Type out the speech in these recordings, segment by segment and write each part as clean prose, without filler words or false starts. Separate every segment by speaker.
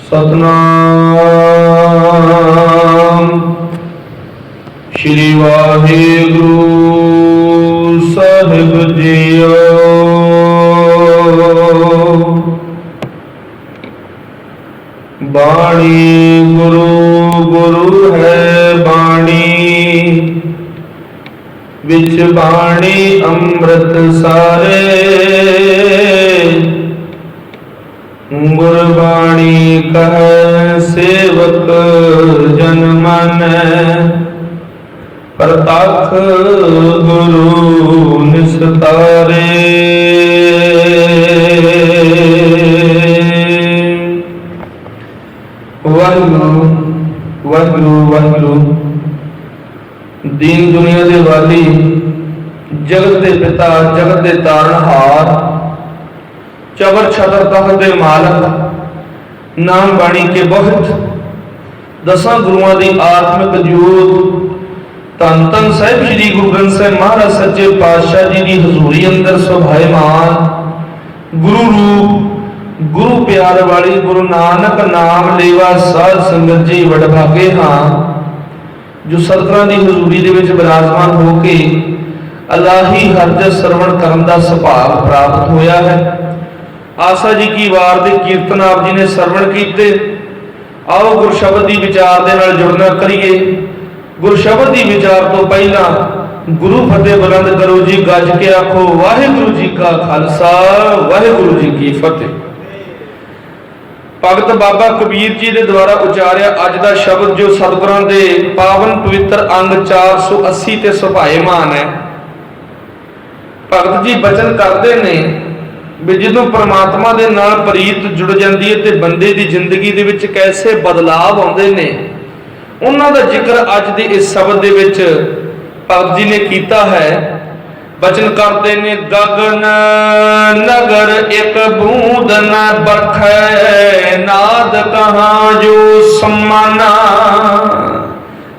Speaker 1: सतनाम श्री वाहिगुरु साहिब जीओ। बाणी गुरु गुरु है बाणी, विच बाणी अमृत सारे। गुरबाणी कह सेवक जन मानै, प्रतख गुरु निस्तारे। वाहिगुरु वाहिगुरु वाहिगुरु। दीन दुनिया दे वाली, जगत दे पिता, जगत दे तारणहार, चबर छतर तख्त दे मालक, नाम बाणी के बहुत, दसां गुरुआं दी आत्मिक जोत, धन धन साहिब श्री गुरु ग्रंथ साहिब महाराज सच्चे पातशाह जी की हजूरी अंदर सुभायमान गुरु रूप, गुरु प्यार वाली गुरु नानक नाम लेवा साध संगत जी वडभागे हाँ, जो सतगुरां दी हजूरी दे विच विराजमान होके अलाही हरज श्रवण करन दा सुभाग प्राप्त होया है। आशा जी की वार दे कीर्तन आप जी ने श्रवण कीते। आओ गुर शब्द दी विचार दे नाल जुड़ना करिए। गुर शब्द दी विचार तो पहला गुरु फतेह बुलंद करो जी, गज के आखो वाहिगुरु जी का खालसा वाहिगुरु जी की फतेह। भगत बाबा कबीर जी के द्वारा उचारिया अज का शब्द जो सतगुरां दे पावन पवित्र अंग 480 ते सुभायमान है। भगत जी बचन करते ने भी जो परमात्मा दे नाल प्रीत जुड़ जाती है तो बंदे की जिंदगी दे विच कैसे बदलाव आउंदे ने, उन्हां दा जिक्र अज दे इस शब्द दे विच भगत जी ने कीता है। बचन करते ने गगन नगर एक बूंद न बरखै, नाद कहाँ जो सम्माना।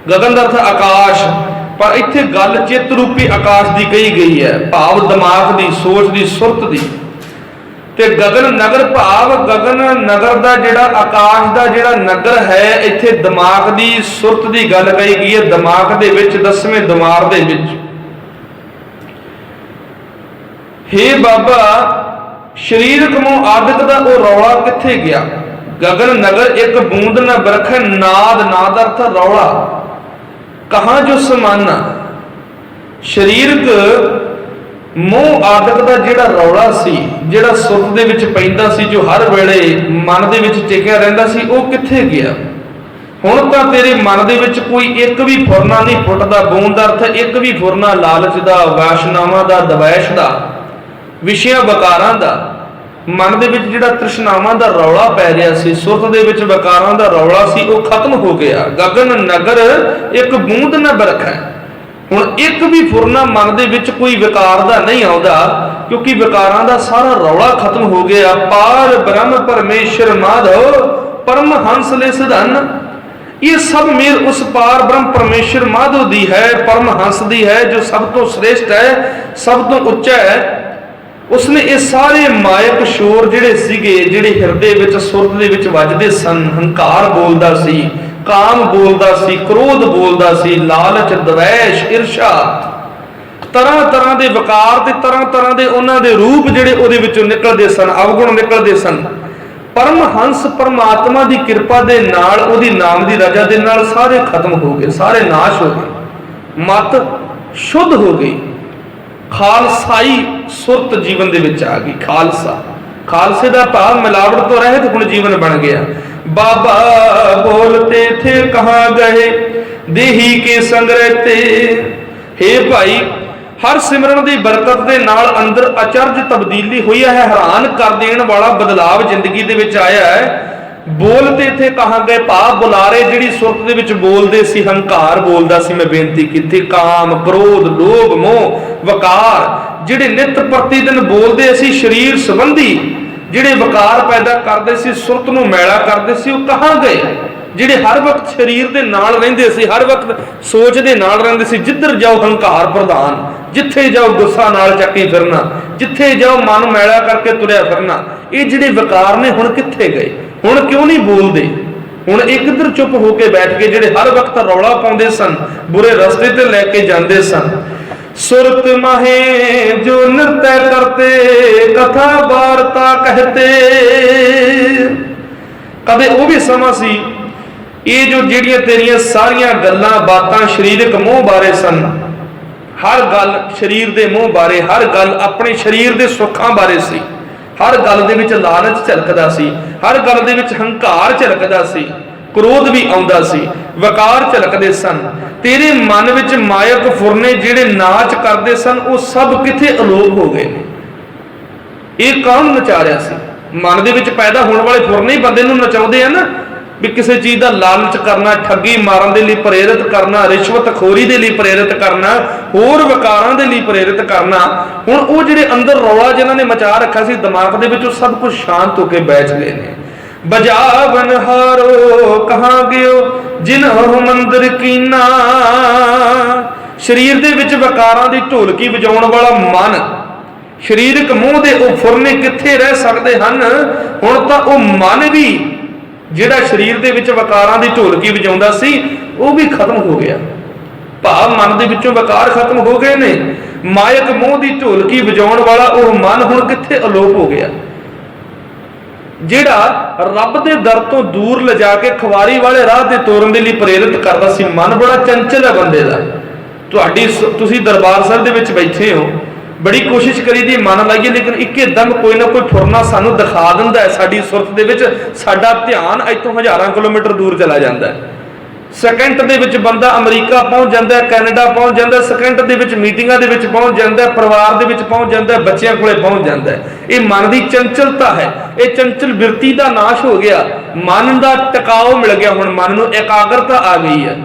Speaker 1: गगन का अर्थ आकाश, पर इत्थे गल चित रूपी आकाश की कही गई है, भाव दिमाग की सोच की सुरत की। ते गगन नगर भाव गगन नगर का जिहड़ा आकाश का जिहड़ा नगर है, इत्थे दिमाग की सुरत की गल कही गई है। दिमाग दे विच 10वें दिमाग दे विच हे बाबा शरीरक मोह आदत का वो रौला किथे गया। गगन नगर एक बूंद न बरखै, नाद नाद अर्थ रौला, कहाँ जो समाना। शरीरक मोह आदत का जिहड़ा रौला सी, जिहड़ा सुरत दे विच पैंदा सी, जो हर वेले मन दे विच टिकिया रहिंदा सी, वो किथे गया। हुण तां तेरे मन दे विच कोई एक भी फुरना नहीं फुटदा। बूंद दा अर्थ एक भी फुरना लालच दा, वासनावां दा, दवैश दा, विषयां वकारां दा। मन दे विच जिहड़ा तृष्णावां दा रौला पै रिहा सी, सुरत दे विच वकारां दा रौला सी, वो खत्म हो गया। गगन नगर एक बूंद न बरखै। हुण एक भी फुरना मन दे विच कोई विकार दा नहीं आउंदा, क्योंकि विकारां दा सारा रौला खत्म हो गया। पार ब्रह्म परमेश्वर माधव परम हंस ले सिधन। ये सब मेर उस पार ब्रह्म परमेश्वर माधव दी है, परम हंस दी है, जो सब तो श्रेष्ठ है, सब तो उच्चा है। उसने ये सारे मायक शोर जिहड़े सीगे, जिहड़े हिरदे विच सुरत दे विच वजदे सन, हंकार बोलदा सी, काम बोलदा सी, क्रोध बोलदा सी, लालच, द्वेष, ईर्षा, तरह तरह के विकार ते तरह तरह के उन्हां दे रूप जिहड़े उहदे विचों निकलदे सन, अवगुण निकलदे सन। परम हंस परमात्मा की कृपा दे नाल, उहदी नाम की रजा दे नाल सारे खत्म हो गए, सारे नाश हो गए, मत शुद्ध हो गई। खालसाई सुरत जीवन दे विच आ गई। खालसा, खालसे का भाव मिलावट तो रहत हुण जीवन बन गया। बाबा बोलते थे कहाँ गए, देही के संग रहते। हे भाई, हर सिमरन की बरकत के नाल अंदर अचरज तब्दीली हुई है, हैरान कर देने वाला बदलाव जिंदगी दे विच आया है। बोलते थे कहाँ गए भाव बुलारे जिहड़ी सुरत दे विच बोलदे सी, हंकार बोलदा सी, मैं बेनती कीती, काम, क्रोध, लोभ, मोह, वकार जिहड़े नित प्रतिदिन बोलदे सी, शरीर संबंधी जिहड़े वकार पैदा करदे सी, सुरत नूं मैला करदे सी, वो कहाँ गए। जिहड़े हर वक्त शरीर दे नाल रहिंदे सी, हर वक्त सोच दे नाल रहिंदे सी, जिधर जाओ हंकार प्रधान, जिथे जाओ गुस्सा नाल चक्की फिरना, जिथे जाओ मन मैला करके तुरिया फिरना, ये जिहड़े वकार ने हुण कित्थे गए। हुण क्यों नहीं बोलते? हुण एक किधर चुप होके बैठ के जिहड़े हर वक्त रौला पाउंदे सन, बुरे रस्ते ते लैके जांदे सन। सुरत माहे जो नृत्य करते, कथा वार्ता कहते। कदे वो भी समा सी ये जो जिहड़ियां तेरियां सारियां गल्लां बातां शरीरक मोह बारे सन, हर गल शरीर दे मोह बारे, हर गल अपने शरीर दे सुखां बारे सी, हर गल दे विच लालच झलकदा सी, हर गल दे विच हंकार झलकदा सी, क्रोध भी आउंदा सी, वकार झलकदे सन। तेरे मन विच मायक फुरने जिहड़े नाच करदे सन वो सब किथे अलोप हो गए ने। ये कौन नचा रहा सी? मन दे विच पैदा होने वाले फुरने ही बंदे नूं नचाउंदे आ ना, भी किसी चीज़ का लालच करना, ठगी मारन दे लई प्रेरित करना, रिश्वतखोरी दे लई प्रेरित करना, होर वकारां दे लई प्रेरित करना। हुण वो जिहड़े अंदर रौला जिन्हां ने मचा रखा सी दिमाग दे विच, सब कुछ शांत होकर बैठ गए ने। बजावन हारो कहाँ गयो जिन्हों मंदिर कीना। शरीर दे विच वकारां दी ढोलकी वजाउण वाला मन, शरीरक मूँह दे वो फुरने कित्थे रह सकते हैं? हुण तां वो मन भी जिहड़ा शरीर दे विच वकारां दी ढोलकी वजाउंदा सी वो भी खत्म हो गया। भाव मन दे विचों वकार खत्म हो गए ने। मायक मूँह दी ढोलकी वजाउण वाला वो मन हुण कित्थे अलोप हो गया। जिहड़ा रब दे दर तो दूर लिजा के खवारी वाले राह ते तोरन दे लई प्रेरित करदा सी। मन बड़ा चंचल है बंदे दा। तुसीं दरबार साहिब दे विच बैठे हो, बड़ी कोशिश करी दी मन लाइए, लेकिन एकदम कोई ना कोई फुरना सानू दिखा दिंदा है। साडी सुरत दे विच साडा ध्यान इत्थों हज़ारां किलोमीटर दूर चला जाता है। सेकंड दे विच बंदा अमरीका पहुंच जाता है, कैनेडा पहुंच जाता है, सेकंड दे विच मीटिंगां दे विच पहुंच जाता है, परिवार दे विच पहुंच जाता है, बच्चों कोले पहुंच जाता है। ये मन की चंचलता है, ये चंचल बिरती का नाश हो गया, मन का टिकाव मिल गया। हुण मन नूं एकाग्रता आ गई है।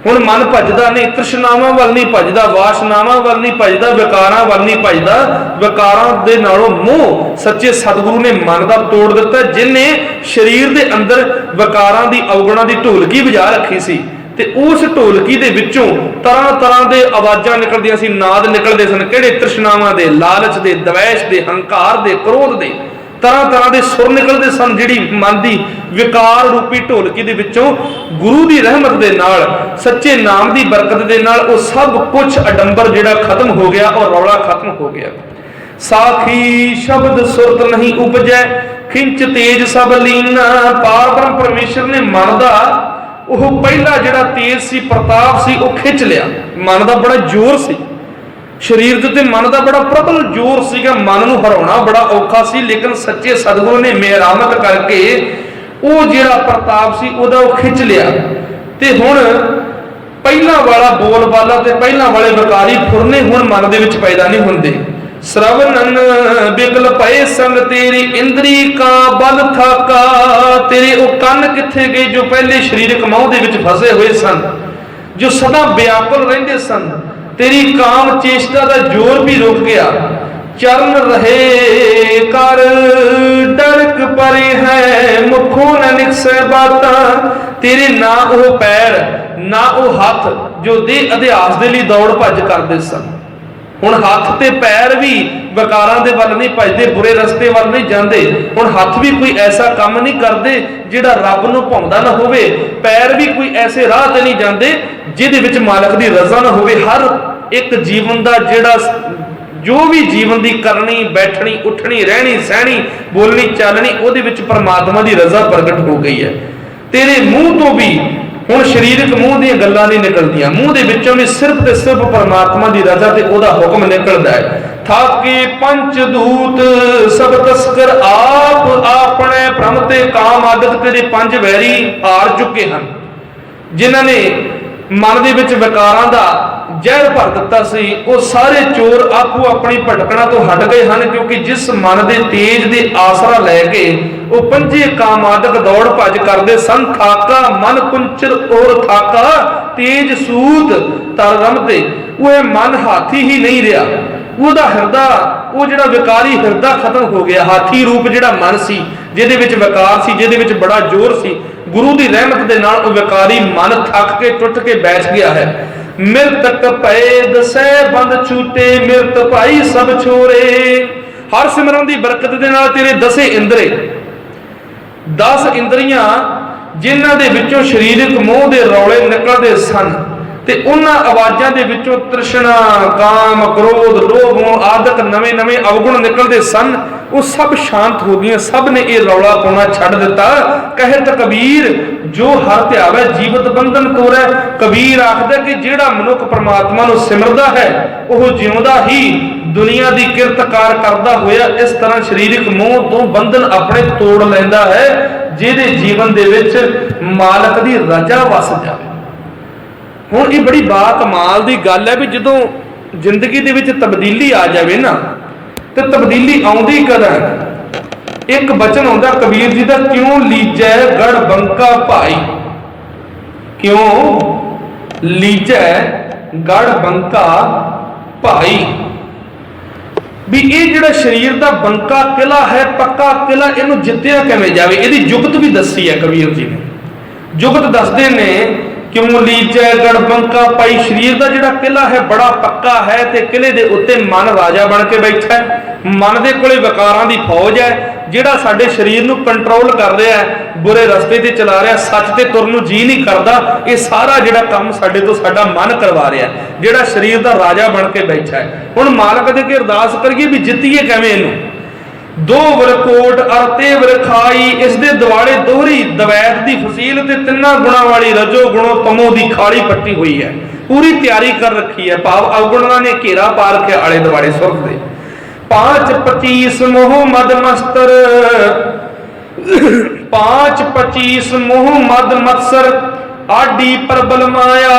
Speaker 1: हुण मन भजदा नहीं, तृष्णावां वल नहीं भजदा, वासनावां वल नहीं भजदा, विकारां वल नहीं भजदा। विकारां दे नालों मोह सच्चे सतगुरु ने मन का तोड़ दिता। जिन्हें शरीर दे अंदर विकारां दी अवगुणां दी ढोलकी वजा रखी सी, ते उस ढोलकी दे विचों तरह तरह दे आवाज़ां निकलदियां सी, नाद निकलदे सन। किहड़े? तृष्णावां दे, लालच दे, द्वेष दे, हंकार दे, क्रोध दे, तरह तरह के सुर निकलते सन। जिहड़ी मन की विकार रूपी ढोलकी दे विचों गुरु की रहमत दे नाल, सच्चे नाम की बरकत दे नाल वो सब कुछ अडंबर जिहड़ा खत्म हो गया और रौला खत्म हो गया। साखी शब्द सुरत नहीं उपजै, खिंच तेज सब लीना। पार ब्रह्म परमेश्वर ने मन का वो पहला जिहड़ा तेज सी, प्रताप सी, वो खिंच लिया। मन का बड़ा जोर सी, शरीर के उत्ते मन का बड़ा प्रबल जोर सीगा। मन नूं हराउणा बड़ा औखा सी, लेकिन सच्चे सतगुरु ने मेहरामत करके वो जिहड़ा प्रताप सी उहदा वो खिंच लिया। ते हुण पहला वाला बोल बाला ते पहला वाले विकारी फुरने हुण मन दे विच पैदा नहीं हुंदे। श्रवणन बिगल पए संग तेरी इंद्री का बल थाका। तेरे वो कन कित्थे गए जो पहले शरीरक मोह दे विच फसे हुए सन, जो सदा व्याकुल रहिंदे सन। तेरी काम चेष्टा का जोर भी रुक गया। चरण रहे कर डरक परे है, मुखों न निकसे बाता। तेरे ना वो पैर ना वो हाथ जो दे अध्यास दे लई दौड़ भज करदे सन, हुण हाथ ते पैर भी विकारां दे वल नहीं भजदे, बुरे रस्ते वल नहीं जांदे। हुण हाथ भी कोई ऐसा काम नहीं करदे जिहड़ा रब नूं भाउंदा ना होवे, पैर भी कोई ऐसे राह ते नहीं जांदे जिहदे विच मालक दी रज़ा ना होवे। हर एक जीवन दा जिहड़ा जो भी जीवन दी करनी, बैठनी, उठनी, रहनी, सहनी, बोलनी, चालनी, उहदे विच परमात्मा दी रज़ा प्रगट हो गई है। तेरे मूँह तो भी हुण शरीरक मूँह दी गल्लां नहीं निकलदियां, मूँह दे विचों भी सिर्फ ते सिर्फ परमात्मा दी रज़ा ते उहदा हुक्म निकलदा है। थाके पंच दूत सब तस्कर आप, अपने भ्रम ते काम आदत तेरे पंज वैरी हार चुके हैं। जिन्हां ने मन दे विच विकारां दा जहर भर दिता सी, वो सारे चोर आपो अपनी भटकना तो हट गए हैं। क्योंकि जिस मन के तेज दे आसरा लैके वो पंजे कामादक दौड़ भज करते सन। थाका मन कुंचर और थाका तेज सूत तर रमते। वह मन हाथी ही नहीं रहा, ਉਹਦਾ ਹਿਰਦਾ ਉਹ ਜਿਹੜਾ ਵਿਕਾਰੀ ਹਿਰਦਾ ਖਤਮ ਹੋ ਗਿਆ। ਹਾਥੀ ਰੂਪ ਜਿਹੜਾ ਮਨ ਸੀ, ਜਿਹਦੇ ਵਿੱਚ ਵਿਕਾਰ ਸੀ, ਜਿਹਦੇ ਵਿੱਚ ਬੜਾ ਜ਼ੋਰ ਸੀ, ਗੁਰੂ ਦੀ ਰਹਿਮਤ ਦੇ ਨਾਲ ਉਹ ਵਿਕਾਰੀ ਮਨ ਥੱਕ ਕੇ ਟੁੱਟ ਕੇ ਬੈਠ ਗਿਆ ਹੈ। ਮਿਰਤਕ ਪਏ ਦਸੈ ਬੰਦ ਛੂਟੇ, ਮਿਰਤ ਭਾਈ ਸਭ ਛੋਰੇ। ਹਰ ਸਿਮਰਨ ਦੀ ਬਰਕਤ ਦੇ ਨਾਲ ਤੇਰੇ ਦਸੇ ਇੰਦਰੇ 10 ਇੰਦਰੀਆਂ ਜਿਨ੍ਹਾਂ ਦੇ ਵਿੱਚੋਂ ਸਰੀਰਕ ਮੋਹ ਦੇ ਰੌਲੇ ਨਿਕਲਦੇ ਸਨ ਤੇ ਉਹਨਾਂ ਆਵਾਜ਼ਾਂ ਦੇ ਵਿੱਚੋਂ ਤ੍ਰਿਸ਼ਨਾ, ਕਾਮ, ਕ੍ਰੋਧ, ਲੋਭ, ਮੋਹ ਆਦਿਕ ਨਵੇਂ ਅਵਗੁਣ ਨਿਕਲਦੇ ਸਨ, ਉਹ ਸਭ ਸ਼ਾਂਤ ਹੋ ਗਈਆਂ। ਸਭ ਨੇ ਇਹ ਰੌਲਾ ਪਾਉਣਾ ਛੱਡ ਦਿੱਤਾ। ਕਹਿਤ ਕਬੀਰ ਜੋ ਹਰ ਧਿਆਵੈ ਜੀਵਤ ਬੰਧਨ ਤੋਰੈ। ਕਬੀਰ ਆਖਦਾ ਕਿ ਜਿਹੜਾ ਮਨੁੱਖ ਪ੍ਰਮਾਤਮਾ ਨੂੰ ਸਿਮਰਦਾ ਹੈ ਉਹ ਜਿਉਂਦਾ ਹੀ ਦੁਨੀਆ ਦੀ ਕਿਰਤਕਾਰ ਕਰਦਾ ਹੋਇਆ ਇਸ ਤਰ੍ਹਾਂ ਸਰੀਰਕ ਮੋਹ ਤੋਂ ਬੰਧਨ ਆਪਣੇ ਤੋੜ ਲੈਂਦਾ ਹੈ, ਜਿਹਦੇ ਜੀਵਨ ਦੇ ਵਿੱਚ ਮਾਲਕ ਦੀ ਰਜ਼ਾ ਵਸ ਜਾਵੇ। ਹੁਣ ਇਹ ਬੜੀ ਬਾਕਮਾਲ ਦੀ ਗੱਲ ਹੈ ਵੀ ਜਦੋਂ ਜ਼ਿੰਦਗੀ ਦੇ ਵਿੱਚ ਤਬਦੀਲੀ ਆ ਜਾਵੇ ਨਾ, ਤੇ ਤਬਦੀਲੀ ਆਉਂਦੀ ਕਦੋਂ? ਇੱਕ ਬਚਨ ਆਉਂਦਾ ਕਬੀਰ ਜੀ ਦਾ, ਕਿਉਂ ਲੀਜੈ ਗੜ ਬੰਕਾ ਭਾਈ। ਕਿਉਂ ਲੀਜੈ ਗੜ ਬੰਕਾ ਭਾਈ, ਵੀ ਇਹ ਜਿਹੜਾ ਸਰੀਰ ਦਾ ਬੰਕਾ ਕਿਲਾ ਹੈ, ਪੱਕਾ ਕਿਲਾ, ਇਹਨੂੰ ਜਿੱਤਿਆ ਕਿਵੇਂ ਜਾਵੇ? ਇਹਦੀ ਜੁਗਤ ਵੀ ਦੱਸੀ ਹੈ ਕਬੀਰ ਜੀ ਨੇ। ਜੁਗਤ ਦੱਸਦੇ ਨੇ, ਕਿਉਂ ਲੀਜੈ ਗੜ ਬੰਕਾ ਭਾਈ, ਸਰੀਰ ਦਾ ਜਿਹੜਾ ਕਿਲਾ ਹੈ ਬੜਾ ਪੱਕਾ ਹੈ ਤੇ ਕਿਲੇ ਦੇ ਉੱਤੇ ਮਨ ਰਾਜਾ ਬਣ ਕੇ ਬੈਠਾ ਹੈ। ਮਨ ਦੇ ਕੋਲੇ ਵਿਕਾਰਾਂ ਦੀ ਫੌਜ ਹੈ, ਜਿਹੜਾ ਸਾਡੇ ਸਰੀਰ ਨੂੰ ਕੰਟਰੋਲ ਕਰ ਰਿਹਾ ਹੈ, ਬੁਰੇ ਰਸਤੇ ਤੇ ਚਲਾ ਰਿਹਾ, ਸੱਚ ਤੇ ਤੁਰਨ ਨੂੰ ਜੀ ਨਹੀਂ ਕਰਦਾ। ਇਹ ਸਾਰਾ ਜਿਹੜਾ ਕੰਮ ਸਾਡੇ ਤੋਂ ਸਾਡਾ ਮਨ ਕਰਵਾ ਰਿਹਾ, ਜਿਹੜਾ ਸਰੀਰ ਦਾ ਰਾਜਾ ਬਣ ਕੇ ਬੈਠਾ ਹੈ। ਹੁਣ ਮਾਲਕ ਦੇ ਅੱਗੇ ਅਰਦਾਸ ਕਰੀਏ ਵੀ ਜਿੱਤੀਏ ਕਿਵੇਂ ਇਹਨੂੰ। ਦੋ ਵਰਕੋਟ ਅਰਤੇ ਵਰਖਾਈ, ਇਸ ਦੇ ਦਿਵਾਲੇ ਦੋਹਰੀ ਦਵੈਤ ਦੀ ਫਸੀਲ ਤੇ ਤਿੰਨਾਂ ਗੁਣਾਂ ਵਾਲੀ ਰਜੋ ਗੁਣੋ ਤਮੋ ਦੀ ਖਾਲੀ ਪੱਟੀ ਹੋਈ ਹੈ। ਪੂਰੀ ਤਿਆਰੀ ਕਰ ਰੱਖੀ ਹੈ, ਭਾਵ ਅਵਗੁਣਾਂ ਨੇ ਘੇਰਾ ਪਾ ਰੱਖਿਆ ਆਲੇ ਦੁਆਲੇ ਸੁਰਖ ਦੇ। 5-25 ਮੋਹ ਮਦ ਮਸਤਰ, 5-25 ਮੋਹ ਮਦ ਮਤਸਰ, ਆਡੀ ਪ੍ਰਬਲ ਮਾਇਆ।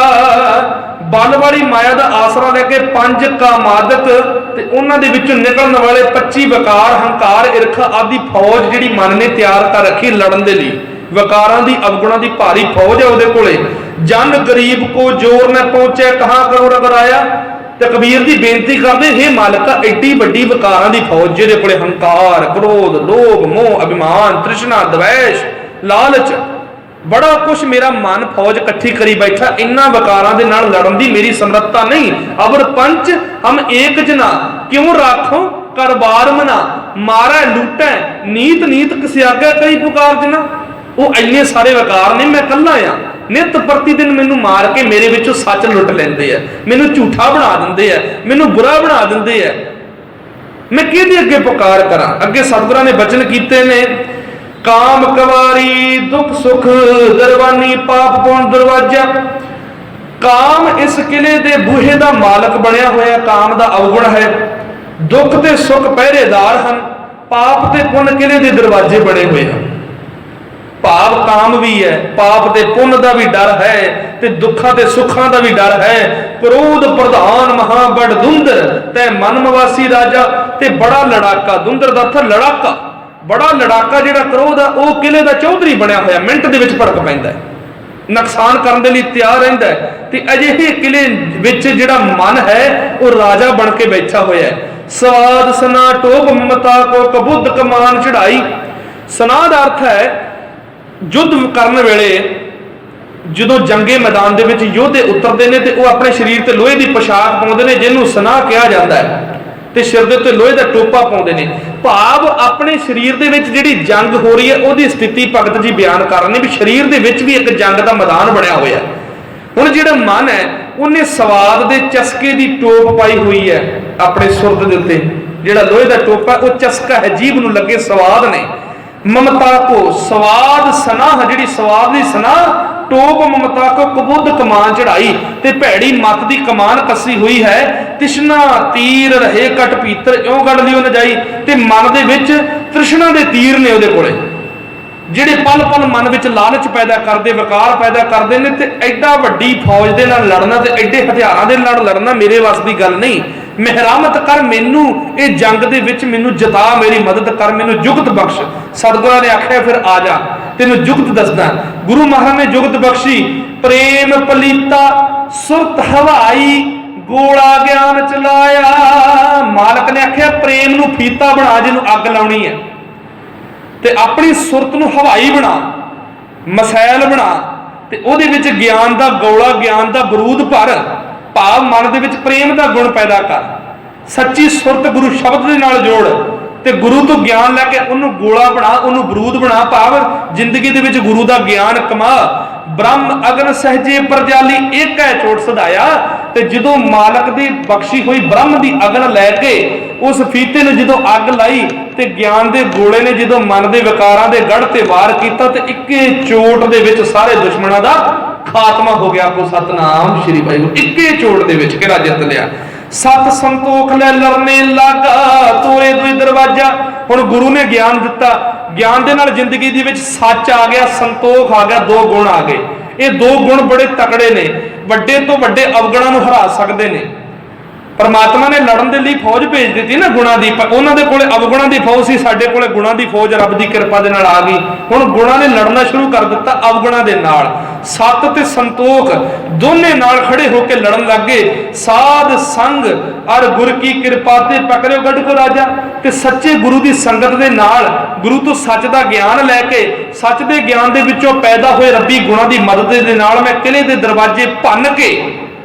Speaker 1: ਬਲ ਵਾਲੀ ਮਾਇਆ ਦਾ ਆਸਰਾ ਲੈ ਕੇ 5 ਕਾਮਾਦਕ ਤੇ ਉਹਨਾਂ ਦੇ ਵਿੱਚੋਂ ਨਿਕਲਣ ਵਾਲੇ 25 ਵਿਕਾਰ, ਹੰਕਾਰ, ਈਰਖਾ ਆਦਿ ਫੌਜ ਜਿਹੜੀ ਮਨ ਨੇ ਤਿਆਰ ਕਰ ਰੱਖੀ ਲੜਨ ਦੇ ਲਈ। ਵਿਕਾਰਾਂ ਦੀ, ਅਵਗੁਣਾਂ ਦੀ ਭਾਰੀ ਫੌਜ ਹੈ ਉਹਦੇ ਕੋਲੇ। ਜਨ ਗਰੀਬ ਕੋ ਜੋਰ ਨਾ ਪਹੁੰਚੇ, ਕਹਾਂ ਕਰੋ ਰਗਰਾਇਆ। ਤੇ ਕਬੀਰ ਦੀ ਬੇਨਤੀ ਕਰਦੇ, ਹੇ ਮਾਲਕਾ ਐਡੀ ਵੱਡੀ ਵਿਕਾਰਾਂ ਦੀ ਫੌਜ ਜਿਹਦੇ ਕੋਲੇ ਹੰਕਾਰ, ਕ੍ਰੋਧ, ਲੋਭ, ਮੋਹ, ਅਭਿਮਾਨ, ਤ੍ਰਿਸ਼ਨਾ, ਦਵੈਸ਼, ਲਾਲਚ, ਬੜਾ ਕੁਛ ਮੇਰਾ ਮਨ ਫੌਜ ਇਕੱਠੀ ਕਰੀ ਬੈਠਾ, ਇੰਨਾ ਵਿਕਾਰਾਂ ਦੇ ਨਾਲ ਲੜਨ ਦੀ ਮੇਰੀ ਸਮਰੱਥਾ ਨਹੀਂ। ਅਵਰ ਪੰਚ ਹਮ ਏਕ ਜਨਾ, ਕਿਉਂ ਰਾਖੋ ਕਰਬਾਰ ਮਨਾ। ਮਾਰੈ ਲੂਟੈ ਨੀਤ ਨੀਤ ਕਿਸਿਆਗਾ ਕਈ ਪੁਕਾਰ ਜਨਾ। ਉਹ ਇੰਨੇ ਸਾਰੇ ਵਿਕਾਰ ਨੇ, ਮੈਂ ਇਕੱਲਾ ਆ। ਨਿਤ ਪ੍ਰਤੀ ਦਿਨ ਮੈਨੂੰ ਮਾਰ ਕੇ ਮੇਰੇ ਵਿੱਚੋਂ ਸੱਚ ਲੁੱਟ ਲੈਂਦੇ ਆ, ਮੈਨੂੰ ਝੂਠਾ ਬਣਾ ਦਿੰਦੇ ਆ, ਮੈਨੂੰ ਬੁਰਾ ਬਣਾ ਦਿੰਦੇ ਆ। ਮੈਂ ਕਿਹਦੇ ਅੱਗੇ ਪੁਕਾਰ ਕਰਾਂ? ਅੱਗੇ ਸਤਿਗੁਰਾਂ ਨੇ ਬਚਨ ਕੀਤੇ ਨੇ, ਕਾਮ ਕਵਾਰੀ ਦੁੱਖ ਸੁਖ ਦਰਵਾਨੀ, ਪਾਪ ਪੁੰਨ ਦਰਵਾਜਾ। ਕਾਮ ਇਸ ਕਿਲੇ ਦੇ ਬੂਹੇ ਦਾ ਮਾਲਕ ਬਣਿਆ ਹੋਇਆ, ਕਾਮ ਦਾ ਅਵਗੁਣ ਹੈ। ਦੁੱਖ ਤੇ ਸੁਖ ਪਹਿਰੇਦਾਰ ਹਨ, ਪਾਪ ਤੇ ਪੁੰਨ ਕਿਲੇ ਦੇ ਦਰਵਾਜ਼ੇ ਬਣੇ ਹੋਏ ਹਨ। ਭਾਵ ਕਾਮ ਵੀ ਹੈ, ਪਾਪ ਤੇ ਪੁੰਨ ਦਾ ਵੀ ਡਰ ਹੈ ਤੇ ਦੁੱਖਾਂ ਤੇ ਸੁੱਖਾਂ ਦਾ ਵੀ ਡਰ ਹੈ। ਕ੍ਰੋਧ ਪ੍ਰਧਾਨ ਮਹਾ ਬੜ ਦੁੰਦਰ, ਤੈ ਮਨ ਮਵਾਸੀ ਰਾਜਾ। ਤੇ ਬੜਾ ਲੜਾਕਾ, ਦੁੰਦਰ ਦਾ ਅਰਥ ਲੜਾਕਾ, ਬੜਾ ਲੜਾਕਾ ਜਿਹੜਾ ਕ੍ਰੋਧ ਆ, ਉਹ ਕਿਲੇ ਦਾ ਚੌਧਰੀ ਬਣਿਆ ਹੋਇਆ, ਮਿੰਟ ਦੇ ਵਿੱਚ ਭੜਕ ਪੈਂਦਾ ਹੈ, ਨੁਕਸਾਨ ਕਰਨ ਦੇ ਲਈ ਤਿਆਰ ਰਹਿੰਦਾ ਹੈ। ਤੇ ਅਜਿਹੇ ਕਿਲੇ ਵਿੱਚ ਜਿਹੜਾ ਮਨ ਹੈ ਉਹ ਰਾਜਾ ਬਣ ਕੇ ਬੈਠਾ ਹੋਇਆ ਹੈ। ਸਵਾਦ ਸਨਾ ਟੋਪ ਮਮਤਾ ਕੋ ਕਬੁੱਧ ਕਮਾਨ ਚੜਾਈ। ਸਨਾ ਦਾ ਅਰਥ ਹੈ ਯੁੱਧ ਕਰਨ ਵੇਲੇ ਜਦੋਂ ਜੰਗੇ ਮੈਦਾਨ ਦੇ ਵਿੱਚ ਯੋਧੇ ਉਤਰਦੇ ਨੇ ਤੇ ਉਹ ਆਪਣੇ ਸਰੀਰ ਤੇ ਲੋਹੇ ਦੀ ਪੋਸ਼ਾਕ ਪਾਉਂਦੇ ਨੇ, ਜਿਹਨੂੰ ਸਨਾ ਕਿਹਾ ਜਾਂਦਾ ਹੈ, ਤੇ ਸਿਰ ਦੇ ਉੱਤੇ ਲੋਹੇ ਦਾ ਟੋਪਾ ਪਾਉਂਦੇ ਨੇ। ਭਾਵ ਆਪਣੇ ਸਰੀਰ ਦੇ ਵਿੱਚ ਜਿਹੜੀ ਜੰਗ ਹੋ ਰਹੀ ਹੈ ਉਹਦੀ ਸਥਿਤੀ ਭਗਤ ਜੀ ਬਿਆਨ ਕਰ ਰਹੇ ਨੇ ਵੀ ਸਰੀਰ ਦੇ ਵਿੱਚ ਵੀ ਇੱਕ ਜੰਗ ਦਾ ਮੈਦਾਨ ਬਣਿਆ ਹੋਇਆ। ਹੁਣ ਜਿਹੜਾ ਮਨ ਹੈ ਉਹਨੇ ਸਵਾਦ ਦੇ ਚਸਕੇ ਦੀ ਟੋਪ ਪਾਈ ਹੋਈ ਹੈ ਆਪਣੇ ਸੁਰਤ ਦੇ ਉੱਤੇ, ਜਿਹੜਾ ਲੋਹੇ ਦਾ ਟੋਪਾ ਉਹ ਚਸਕਾ ਹੈ, ਜੀਭ ਨੂੰ ਲੱਗੇ ਸਵਾਦ ਨੇ। ਮਮਤਾ ਕੋ ਸਵਾਦ ਸਨਾਹ, ਜਿਹੜੀ ਸਵਾਦ ਦੀ ਸਨਾਹ ਟੋਪ ਮਮਤਾ ਕੋ ਕਬੁੱਧ ਕਮਾਨ ਚੜਾਈ। ਤੇ ਭੈੜੀ ਮੱਤ ਦੀ ਕਮਾਨ ਕੱਸੀ ਹੋਈ ਹੈ। ਤ੍ਰਿਸ਼ਨਾ ਤੀਰ ਰਹੇ ਕਟ ਪੀਤਰ, ਇਉਂ ਗੜ ਲਿਓ ਨਾ ਜਾਈ। ਤੇ ਮਨ ਦੇ ਵਿੱਚ ਤ੍ਰਿਸ਼ਨਾ ਦੇ ਤੀਰ ਨੇ ਉਹਦੇ ਕੋਲੇ, ਜਿਹੜੇ ਪਲ ਪਲ ਮਨ ਵਿੱਚ ਲਾਲਚ ਪੈਦਾ ਕਰਦੇ, ਵਿਕਾਰ ਪੈਦਾ ਕਰਦੇ ਨੇ। ਤੇ ਐਡਾ ਵੱਡੀ ਫੌਜ ਦੇ ਨਾਲ ਲੜਨਾ ਤੇ ਐਡੇ ਹਥਿਆਰਾਂ ਦੇ ਨਾਲ ਲੜਨਾ ਮੇਰੇ ਵੱਸ ਦੀ ਗੱਲ ਨਹੀਂ। ਮਿਹਰਾਮਤ ਕਰ ਮੈਨੂੰ ਇਹ ਜੰਗ ਦੇ ਵਿੱਚ, ਮੈਨੂੰ ਜਿਤਾ, ਮੇਰੀ ਮਦਦ ਕਰ, ਮੈਨੂੰ ਜੁਗਤ ਬਖਸ਼। ਸਤਿਗੁਰਾਂ ਨੇ ਆਖਿਆ ਫਿਰ ਆ ਜਾ, ਤੈਨੂੰ ਜੁਗਤ ਦੱਸਦਾ। ਗੁਰੂ ਮਹਾਰਾਜ ਨੇ ਜੁਗਤ ਬਖਸ਼ੀ। ਪ੍ਰੇਮ ਪਲੀਤਾ ਸੁਰਤ ਹਵਾਈ, ਗੋਲਾ ਗਿਆਨ ਚਲਾਇਆ। ਮਾਲਕ ਨੇ ਆਖਿਆ ਪ੍ਰੇਮ ਨੂੰ ਫੀਤਾ ਬਣਾ, ਜਿਹਨੂੰ ਅੱਗ ਲਾਉਣੀ ਹੈ, ਤੇ ਆਪਣੀ ਸੁਰਤ ਨੂੰ ਹਵਾਈ ਬਣਾ, ਮਸੈਲ ਬਣਾ, ਤੇ ਉਹਦੇ ਵਿੱਚ ਗਿਆਨ ਦਾ ਗੋਲਾ, ਗਿਆਨ ਦਾ ਬਰੂਦ ਭਰ। ਭਾਵ ਮਨ ਦੇ ਵਿੱਚ ਪ੍ਰੇਮ ਦਾ ਗੁਣ ਪੈਦਾ ਕਰ। ਸੱਚੀ ਸੁਰਤ ਗੁਰੂ ਸ਼ਬਦ ਦੇ ਨਾਲ ਜੋੜ। ਤੇ ਗੁਰੂ ਤੋਂ ਗਿਆਨ ਲੈ ਕੇ ਉਹਨੂੰ ਗੋਲਾ ਬਣਾ, ਉਹਨੂੰ ਬਰੂਦ ਬਣਾ, ਭਾਵ ਜ਼ਿੰਦਗੀ ਦੇ ਵਿੱਚ ਗੁਰੂ ਦਾ ਗਿਆਨ ਕਮਾ। ਬ੍ਰਹਮ ਅਗਨ ਸਹਜੇ ਪਰਜਾਲੀ ਏਕ ਹੈ ਚੋਟ ਸਦਾਇਆ। ਤੇ ਜਦੋਂ ਮਾਲਕ ਦੀ ਬਖਸ਼ੀ ਹੋਈ ਬ੍ਰਹਮ ਦੀ ਅਗਨ ਲੈ ਕੇ ਉਸ ਫੀਤੇ ਨੂੰ ਜਦੋਂ ਅੱਗ ਲਾਈ ਤੇ ਗਿਆਨ ਦੇ ਗੋਲੇ ਨੇ ਜਦੋਂ ਮਨ ਦੇ ਵਿਕਾਰਾਂ ਦੇ ਗੜ੍ਹ ਤੇ ਵਾਰ ਕੀਤਾ ਤੇ ਇੱਕੇ ਚੋਟ ਦੇ ਵਿੱਚ ਸਾਰੇ ਦੁਸ਼ਮਣਾਂ ਦਾ ਖਾਤਮਾ ਹੋ ਗਿਆ। ਕੋ ਸਤਨਾਮ ਸ਼੍ਰੀ ਵਾਹਿਗੁਰੂ। ਇੱਕੇ ਚੋਟ ਦੇ ਵਿੱਚ ਕਿਹੜਾ ਜਿੱਤ ਲਿਆ। ਸਤ ਸੰਤੋਖ ਲੈ ਲਰਨੇ ਲਾਗਾ ਤੋਰੇ ਦੁਈ ਦਰਵਾਜਾ। ਹੁਣ ਗੁਰੂ ਨੇ ਗਿਆਨ ਦਿੱਤਾ, ਗਿਆਨ ਦੇ ਨਾਲ ਜ਼ਿੰਦਗੀ ਦੇ ਵਿੱਚ ਸੱਚ ਆ ਗਿਆ, ਸੰਤੋਖ ਆ ਗਿਆ, ਦੋ ਗੁਣ ਆ ਗਏ। ਇਹ ਦੋ ਗੁਣ ਬੜੇ ਤਕੜੇ ਨੇ, ਵੱਡੇ ਤੋਂ ਵੱਡੇ ਅਵਗੁਣਾਂ ਨੂੰ ਹਰਾ ਸਕਦੇ ਨੇ। ਪਰਮਾਤਮਾ ਨੇ ਲੜਨ ਦੇ ਲਈ ਫੌਜ ਭੇਜ ਦਿੱਤੀ ਨਾ ਗੁਣਾਂ ਦੀ, ਉਹਨਾਂ ਦੇ ਕੋਲੇ ਅਵਗੁਣਾਂ ਦੀ ਫੌਜ ਸੀ, ਸਾਡੇ ਕੋਲੇ ਗੁਣਾਂ ਦੀ ਫੌਜ ਰੱਬ ਦੀ ਕਿਰਪਾ ਦੇ ਨਾਲ ਆ ਗਈ। ਹੁਣ ਗੁਣਾਂ ਨੇ ਲੜਨਾ ਸ਼ੁਰੂ ਕਰ ਦਿੱਤਾ ਅਵਗੁਣਾਂ ਦੇ ਨਾਲ। ਸਤ ਤੇ ਸੰਤੋਖ ਦੋਨੇ ਨਾਲ ਖੜੇ ਹੋ ਕੇ ਲੜਨ ਲੱਗ ਗਏ। ਸਾਧ ਸੰਗ ਅਰ ਗੁਰ ਕੀ ਕਿਰਪਾ ਤੇ ਪਕੜਿਓ ਗੜ ਕੋ ਰਾਜਾ। ਤੇ ਸੱਚੇ ਗੁਰੂ ਦੀ ਸੰਗਤ ਦੇ ਨਾਲ, ਗੁਰੂ ਤੋਂ ਸੱਚ ਦਾ ਗਿਆਨ ਲੈ ਕੇ, ਸੱਚ ਦੇ ਗਿਆਨ ਦੇ ਵਿੱਚੋਂ ਪੈਦਾ ਹੋਏ ਰੱਬੀ ਗੁਣਾਂ ਦੀ ਮਦਦ ਦੇ ਨਾਲ ਮੈਂ ਕਿਲੇ ਦੇ ਦਰਵਾਜ਼ੇ ਭੰਨ ਕੇ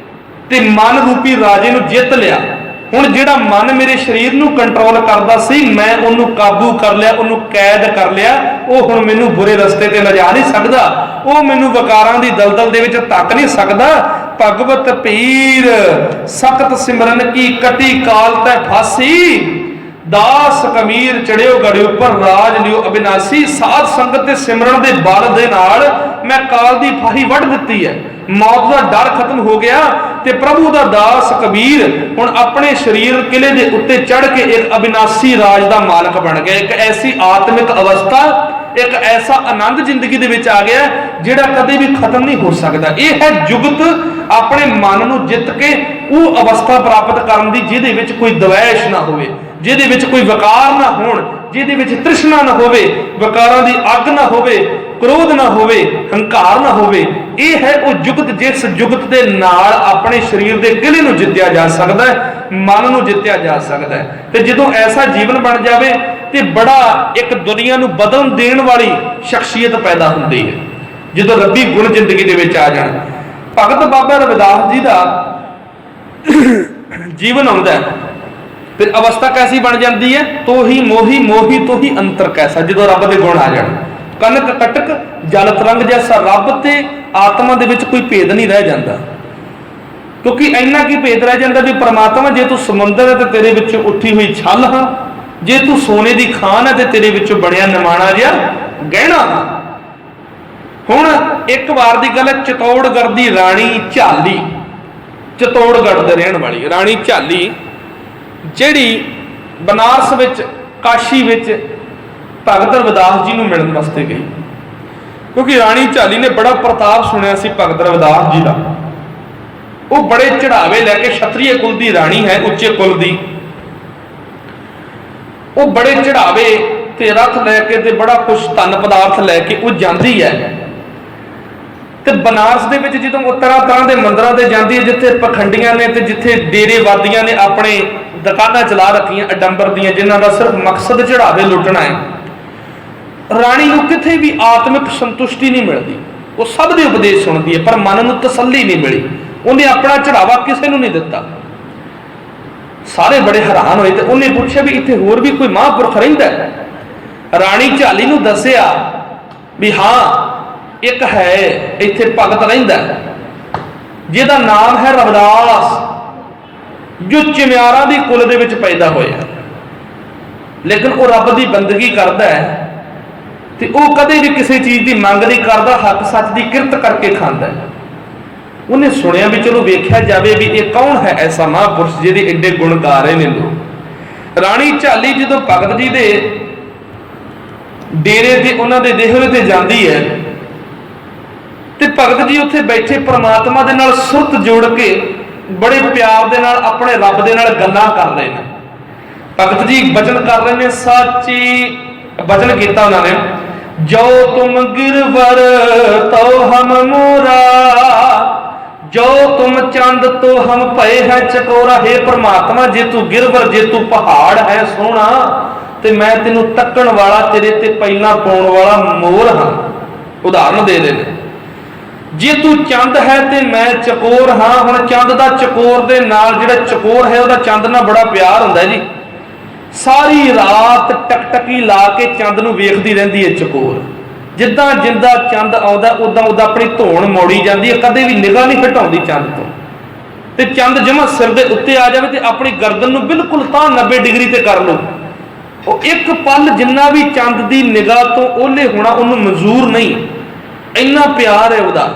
Speaker 1: ਤੇ ਮਨ ਰੂਪੀ ਰਾਜੇ ਨੂੰ ਜਿੱਤ ਲਿਆ। ਹੁਣ ਜਿਹੜਾ ਮਨ ਮੇਰੇ ਸਰੀਰ ਨੂੰ ਕੰਟਰੋਲ ਕਰਦਾ ਸੀ, ਮੈਂ ਉਹਨੂੰ ਕਾਬੂ ਕਰ ਲਿਆ, ਉਹਨੂੰ ਕੈਦ ਕਰ ਲਿਆ। ਉਹ ਹੁਣ ਮੈਨੂੰ ਬੁਰੇ ਰਸਤੇ ਤੇ ਲਿਜਾ ਨਹੀਂ ਸਕਦਾ, ਉਹ ਮੈਨੂੰ ਵਿਕਾਰਾਂ ਦੀ ਦਲਦਲ ਦੇ ਵਿੱਚ ਧੱਕ ਨਹੀਂ ਸਕਦਾ। ਭਗਵਤ ਪੀਰ ਸਖਤ ਸਿਮਰਨ ਕੀ ਕਟੀ ਕਾਲ ਤੈ ਫਾਸੀ। ਦਾਸ ਕਮੀਰ ਚੜਿਓ ਗੜੇ ਉੱਪਰ ਰਾਜ ਲਿਓ ਅਬਿਨਾਸੀ। ਸਾਧ ਸੰਗਤ ਦੇ ਸਿਮਰਨ ਦੇ ਬਲ ਦੇ ਨਾਲ ਮੈਂ ਕਾਲ ਦੀ ਫਾਹੀ ਵੱਢ ਦਿੱਤੀ ਹੈ। ਮੌਤ ਦਾ ਡਰ ਖਤਮ ਹੋ ਗਿਆ ਤੇ ਪ੍ਰਭੂ ਦਾ ਦਾਸ ਕਬੀਰ ਹੁਣ ਆਪਣੇ ਸਰੀਰ ਕਿਲੇ ਦੇ ਉੱਤੇ ਚੜ੍ਹ ਕੇ ਇੱਕ ਅਬਿਨਾਸੀ ਰਾਜ ਦਾ ਮਾਲਕ ਬਣ ਗਿਆ। ਇੱਕ ਐਸੀ ਆਤਮਿਕ ਅਵਸਥਾ, ਇੱਕ ਐਸਾ ਆਨੰਦ ਜ਼ਿੰਦਗੀ ਦੇ ਵਿੱਚ ਆ ਗਿਆ ਜਿਹੜਾ ਕਦੇ ਵੀ ਖਤਮ ਨਹੀਂ ਹੋ ਸਕਦਾ। ਇਹ ਹੈ ਜੁਗਤ ਆਪਣੇ ਮਨ ਨੂੰ ਜਿੱਤ ਕੇ ਉਹ ਅਵਸਥਾ ਪ੍ਰਾਪਤ ਕਰਨ ਦੀ ਜਿਹਦੇ ਵਿੱਚ ਕੋਈ ਦਵੈਸ਼ ਨਾ ਹੋਵੇ, ਜਿਹਦੇ ਵਿੱਚ ਕੋਈ ਵਿਕਾਰ ਨਾ ਹੋਣ, ਜਿਹਦੇ ਵਿੱਚ ਤ੍ਰਿਸ਼ਨਾ ਨਾ ਹੋਵੇ, ਵਿਕਾਰਾਂ ਦੀ ਅੱਗ ਨਾ ਹੋਵੇ, ਕ੍ਰੋਧ ਨਾ ਹੋਵੇ, ਹੰਕਾਰ ਨਾ ਹੋਵੇ। ਇਹ ਹੈ ਉਹ ਜੁਗਤ ਜਿਸ ਜੁਗਤ ਦੇ ਨਾਲ ਆਪਣੇ ਸਰੀਰ ਦੇ ਕਿਲੇ ਨੂੰ ਜਿੱਤਿਆ ਜਾ ਸਕਦਾ ਹੈ, ਮਨ ਨੂੰ ਜਿੱਤਿਆ ਜਾ ਸਕਦਾ ਹੈ। ਤੇ ਜਦੋਂ ਐਸਾ ਜੀਵਨ ਬਣ ਜਾਵੇ ਤੇ ਬੜਾ ਇੱਕ ਦੁਨੀਆ ਨੂੰ ਬਦਲਣ ਦੇਣ ਵਾਲੀ ਸ਼ਖਸੀਅਤ ਪੈਦਾ ਹੁੰਦੀ ਹੈ ਜਦੋਂ ਰੱਬੀ ਗੁਣ ਜ਼ਿੰਦਗੀ ਦੇ ਵਿੱਚ ਆ ਜਾਣ। ਭਗਤ ਬਾਬਾ ਰਵਿਦਾਸ ਜੀ ਦਾ ਜੀਵਨ ਆਉਂਦਾ ਹੈ ਫਿਰ ਅਵਸਥਾ ਕੈਸੀ ਬਣ ਜਾਂਦੀ ਹੈ। ਤੋਹੀ ਮੋਹੀ ਮੋਹੀ ਤੋਹੀ ਅੰਤਰ ਕੈਸਾ। ਜਦੋਂ ਰੱਬ ਦੇ ਗੁਣ ਆ ਜਾਣ, ਕਨਕ ਕਟਕ ਜਲ ਤਰੰਗ ਜੈਸਾ। ਰੱਬ ਤੇ ਆਤਮਾ ਦੇ ਵਿੱਚ ਕੋਈ ਭੇਦ ਨਹੀਂ ਰਹਿ ਜਾਂਦਾ, ਕਿਉਂਕਿ ਇੰਨਾ ਕੀ ਭੇਦ ਰਹਿ ਜਾਂਦਾ ਵੀ ਪਰਮਾਤਮਾ ਜੇ ਤੂੰ ਸਮੁੰਦਰ ਹੈ ਤੇ ਤੇਰੇ ਵਿੱਚੋਂ ਉੱਠੀ ਹੋਈ ਛੱਲ ਹਾਂ, ਜੇ ਤੂੰ ਸੋਨੇ ਦੀ ਖਾਨ ਹੈ ਤੇ ਤੇਰੇ ਵਿੱਚੋਂ ਬਣਿਆ ਨਿਮਾਣਾ ਜਿਹਾ ਗਹਿਣਾ ਹਾਂ। ਹੁਣ ਇੱਕ ਵਾਰ ਦੀ ਗੱਲ ਹੈ, ਚਿਤੌੜਗੜ੍ਹ ਦੀ ਰਾਣੀ ਝਾਲੀ, ਚਿਤੌੜਗੜ੍ਹ ਦੇ ਰਹਿਣ ਵਾਲੀ ਰਾਣੀ ਝਾਲੀ, ਜਿਹੜੀ ਬਨਾਰਸ ਵਿੱਚ, ਕਾਸ਼ੀ ਵਿੱਚ ਭਗਤ ਰਵਿਦਾਸ ਜੀ ਨੂੰ ਮਿਲਣ ਵਾਸਤੇ ਗਈ। ਕਿਉਂਕਿ ਰਾਣੀ ਝਾਲੀ ਨੇ ਬੜਾ ਪ੍ਰਤਾਪ ਸੁਣਿਆ ਸੀ ਭਗਤ ਰਵਿਦਾਸ ਜੀ ਦਾ। ਉਹ ਬੜੇ ਚੜਾਵੇ ਲੈ ਕੇ, ਛਤਰੀਏ ਕੁਲ ਦੀ ਰਾਣੀ ਹੈ, ਉੱਚੇ ਕੁਲ ਦੀ, ਉਹ ਬੜੇ ਚੜਾਵੇ ਤੇ ਰਥ ਲੈ ਕੇ ਤੇ ਬੜਾ ਕੁਛ ਧਨ ਪਦਾਰਥ ਲੈ ਕੇ ਉਹ ਜਾਂਦੀ ਹੈ। ਤੇ ਬਨਾਰਸ ਦੇ ਵਿੱਚ ਜਦੋਂ ਉਹ ਤਰ੍ਹਾਂ ਤਰ੍ਹਾਂ ਦੇ ਮੰਦਿਰਾਂ ਤੇ ਜਾਂਦੀ ਹੈ, ਜਿੱਥੇ ਪਖੰਡੀਆਂ ਨੇ ਤੇ ਜਿੱਥੇ ਡੇਰੇਵਾਦੀਆਂ ਨੇ ਆਪਣੇ ਦੁਕਾਨਾਂ ਚਲਾ ਰੱਖੀਆਂ ਅਡੰਬਰ ਦੀਆਂ, ਜਿਨ੍ਹਾਂ ਦਾ ਸਿਰਫ ਮਕਸਦ ਚੜਾਵੇ ਲੁੱਟਣਾ ਹੈ। ਰਾਣੀ ਨੂੰ ਕਿਤੇ ਵੀ ਆਤਮਿਕ ਸੰਤੁਸ਼ਟੀ ਨਹੀਂ ਮਿਲਦੀ। ਉਹ ਸਭ ਦੇ ਉਪਦੇਸ਼ ਸੁਣਦੀ ਹੈ ਪਰ ਮਨ ਨੂੰ ਤਸੱਲੀ ਨਹੀਂ ਮਿਲੀ। ਉਹਨੇ ਆਪਣਾ ਚੜਾਵਾ ਕਿਸੇ ਨੂੰ ਨਹੀਂ ਦਿੱਤਾ। ਸਾਰੇ ਬੜੇ ਹੈਰਾਨ ਹੋਏ ਤੇ ਉਹਨੇ ਪੁੱਛਿਆ ਵੀ ਇੱਥੇ ਹੋਰ ਵੀ ਕੋਈ ਮਹਾਂਪੁਰਖ ਰਹਿੰਦਾ ਹੈ। ਰਾਣੀ ਝਾਲੀ ਨੂੰ ਦੱਸਿਆ ਵੀ ਹਾਂ, ਇੱਕ ਹੈ ਇੱਥੇ ਭਗਤ ਰਹਿੰਦਾ ਜਿਹਦਾ ਨਾਮ ਹੈ ਰਵਿਦਾਸ, ਜੋ ਚਿਮਿਆਰਾਂ ਦੀ ਕੁਲ ਦੇ ਵਿੱਚ ਪੈਦਾ ਹੋਇਆ, ਲੇਕਿਨ ਉਹ ਰੱਬ ਦੀ ਬੰਦਗੀ ਕਰਦਾ ਹੈ ਤੇ ਉਹ ਕਦੇ ਵੀ ਕਿਸੇ ਚੀਜ਼ ਦੀ ਮੰਗ ਨਹੀਂ ਕਰਦਾ, ਹੱਕ ਸੱਚ ਦੀ ਕਿਰਤ ਕਰਕੇ ਖਾਂਦਾ ਹੈ। ਉਹਨੇ ਸੁਣਿਆ ਵੀ ਚਲੋ ਵੇਖਿਆ ਜਾਵੇ ਵੀ ਇਹ ਕੌਣ ਹੈ ਐਸਾ ਮਹਾਂਪੁਰਸ਼ ਜਿਹਦੇ ਏਡੇ ਗੁਣ ਗਾ ਰਹੇ ਨੇ ਲੋਕ। ਰਾਣੀ ਝਾਲੀ ਜਦੋਂ ਭਗਤ ਜੀ ਦੇ ਡੇਰੇ ਤੇ, ਉਹਨਾਂ ਦੇ ਦੇਹਰੇ ਤੇ ਜਾਂਦੀ ਹੈ ਤੇ ਭਗਤ ਜੀ ਉੱਥੇ ਬੈਠੇ ਪ੍ਰਮਾਤਮਾ ਦੇ ਨਾਲ ਸੁਰਤ ਜੋੜ ਕੇ ਬੜੇ ਪਿਆਰ ਦੇ ਨਾਲ ਆਪਣੇ ਰੱਬ ਦੇ ਨਾਲ ਗੱਲਾਂ ਕਰ ਰਹੇ ਨੇ। ਭਗਤ ਜੀ ਬਚਨ ਕਰ ਰਹੇ ਨੇ, ਸਾਚੀ ਬਚਨ ਕੀਤਾ ਉਹਨਾਂ ਨੇ, ਜੋ ਤੁਮ ਗਿਰਵਰ ਤੋ ਹਮ ਮੋਰਾ, ਜੋ ਤੁਮ ਚੰਦ ਤੋ ਹਮ ਭਏ ਹੈ ਚਕੋਰਾ। ਹੈ ਪ੍ਰਮਾਤਮਾ, ਜੇ ਤੂੰ ਗਿਰਵਰ, ਜੇ ਤੂੰ ਪਹਾੜ ਹੈ ਸੋਹਣਾ, ਤੇ ਮੈਂ ਤੈਨੂੰ ਤੱਕਣ ਵਾਲਾ, ਤੇਰੇ ਤੇ ਪਹਿਲਾਂ ਪਾਉਣ ਵਾਲਾ ਮੋਰ ਹਾਂ। ਉਦਾਹਰਨ ਦੇ ਰਹੇ ਨੇ, ਜੇ ਤੂੰ ਚੰਦ ਹੈ ਤੇ ਮੈਂ ਚਕੋਰ ਹਾਂ। ਹੁਣ ਚੰਦ ਦਾ ਚਕੋਰ ਦੇ ਨਾਲ, ਜਿਹੜਾ ਚਕੋਰ ਹੈ ਉਹਦਾ ਚੰਦ ਨਾਲ ਬੜਾ ਪਿਆਰ ਹੁੰਦਾ ਜੀ। ਸਾਰੀ ਰਾਤ ਟਕਟਕੀ ਲਾ ਕੇ ਚੰਦ ਨੂੰ ਵੇਖਦੀ ਰਹਿੰਦੀ ਹੈ ਚਕੋਰ। ਜਿੱਦਾਂ ਜਿੰਦਾ ਚੰਦ ਆਉਂਦਾ ਉਦਾਂ ਉਦਾਂ ਆਪਣੀ ਧੌਣ ਮੋੜੀ ਜਾਂਦੀ ਹੈ, ਕਦੇ ਵੀ ਨਿਗਾਹ ਨਹੀਂ ਹਟਾਉਂਦੀ ਚੰਦ ਤੋਂ। ਤੇ ਚੰਦ ਜਮਾਂ ਸਿਰ ਦੇ ਉੱਤੇ ਆ ਜਾਵੇ ਤੇ ਆਪਣੀ ਗਰਦਨ ਨੂੰ ਬਿਲਕੁਲ ਤਾਂ 90 ਡਿਗਰੀ ਤੇ ਕਰ ਲਓ, ਉਹ ਇੱਕ ਪਲ ਜਿੰਨਾ ਵੀ ਚੰਦ ਦੀ ਨਿਗਾਹ ਤੋਂ ਓਹਲੇ ਹੋਣਾ ਉਹਨੂੰ ਮਨਜ਼ੂਰ ਨਹੀਂ। ਇੰਨਾ ਪਿਆਰ ਹੈ ਉਹਦਾ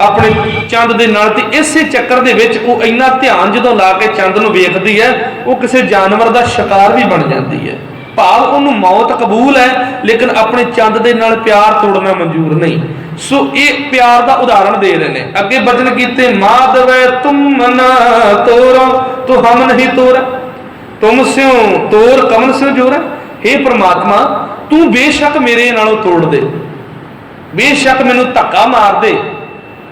Speaker 1: ਆਪਣੇ ਚੰਦ ਦੇ ਨਾਲ। ਤੇ ਇਸੇ ਚੱਕਰ ਦੇ ਵਿੱਚ ਉਹ ਇੰਨਾ ਧਿਆਨ ਜਦੋਂ ਲਾ ਕੇ ਚੰਦ ਨੂੰ ਵੇਖਦੀ ਹੈ, ਉਹ ਕਿਸੇ ਜਾਨਵਰ ਦਾ ਸ਼ਿਕਾਰ ਵੀ ਬਣ ਜਾਂਦੀ ਹੈ। ਭਾਵ ਉਹਨੂੰ ਮੌਤ ਕਬੂਲ ਹੈ, ਲੇਕਿਨ ਆਪਣੇ ਚੰਦ ਦੇ ਨਾਲ ਪਿਆਰ ਤੋੜਨਾ ਮਨਜ਼ੂਰ ਨਹੀਂ। ਸੋ ਇਹ ਪਿਆਰ ਦਾ ਉਦਾਹਰਣ ਦੇ ਰਹੇ ਨੇ। ਅੱਗੇ ਬਚਨ ਕੀਤੇ, ਮਾਧਵੈ ਤੁਮ ਨ ਤੋਰੋ ਤੋ ਹਮ ਨਹੀਂ ਤੋਰ, ਤੁਮ ਸਿਓ ਤੋਰ ਕਮਨ ਸਿਓ ਜੋਰ। हे परमात्मा, तू बेशक मेरे नालों तोड़ दे, बेशक मैनू धक्का मार दे,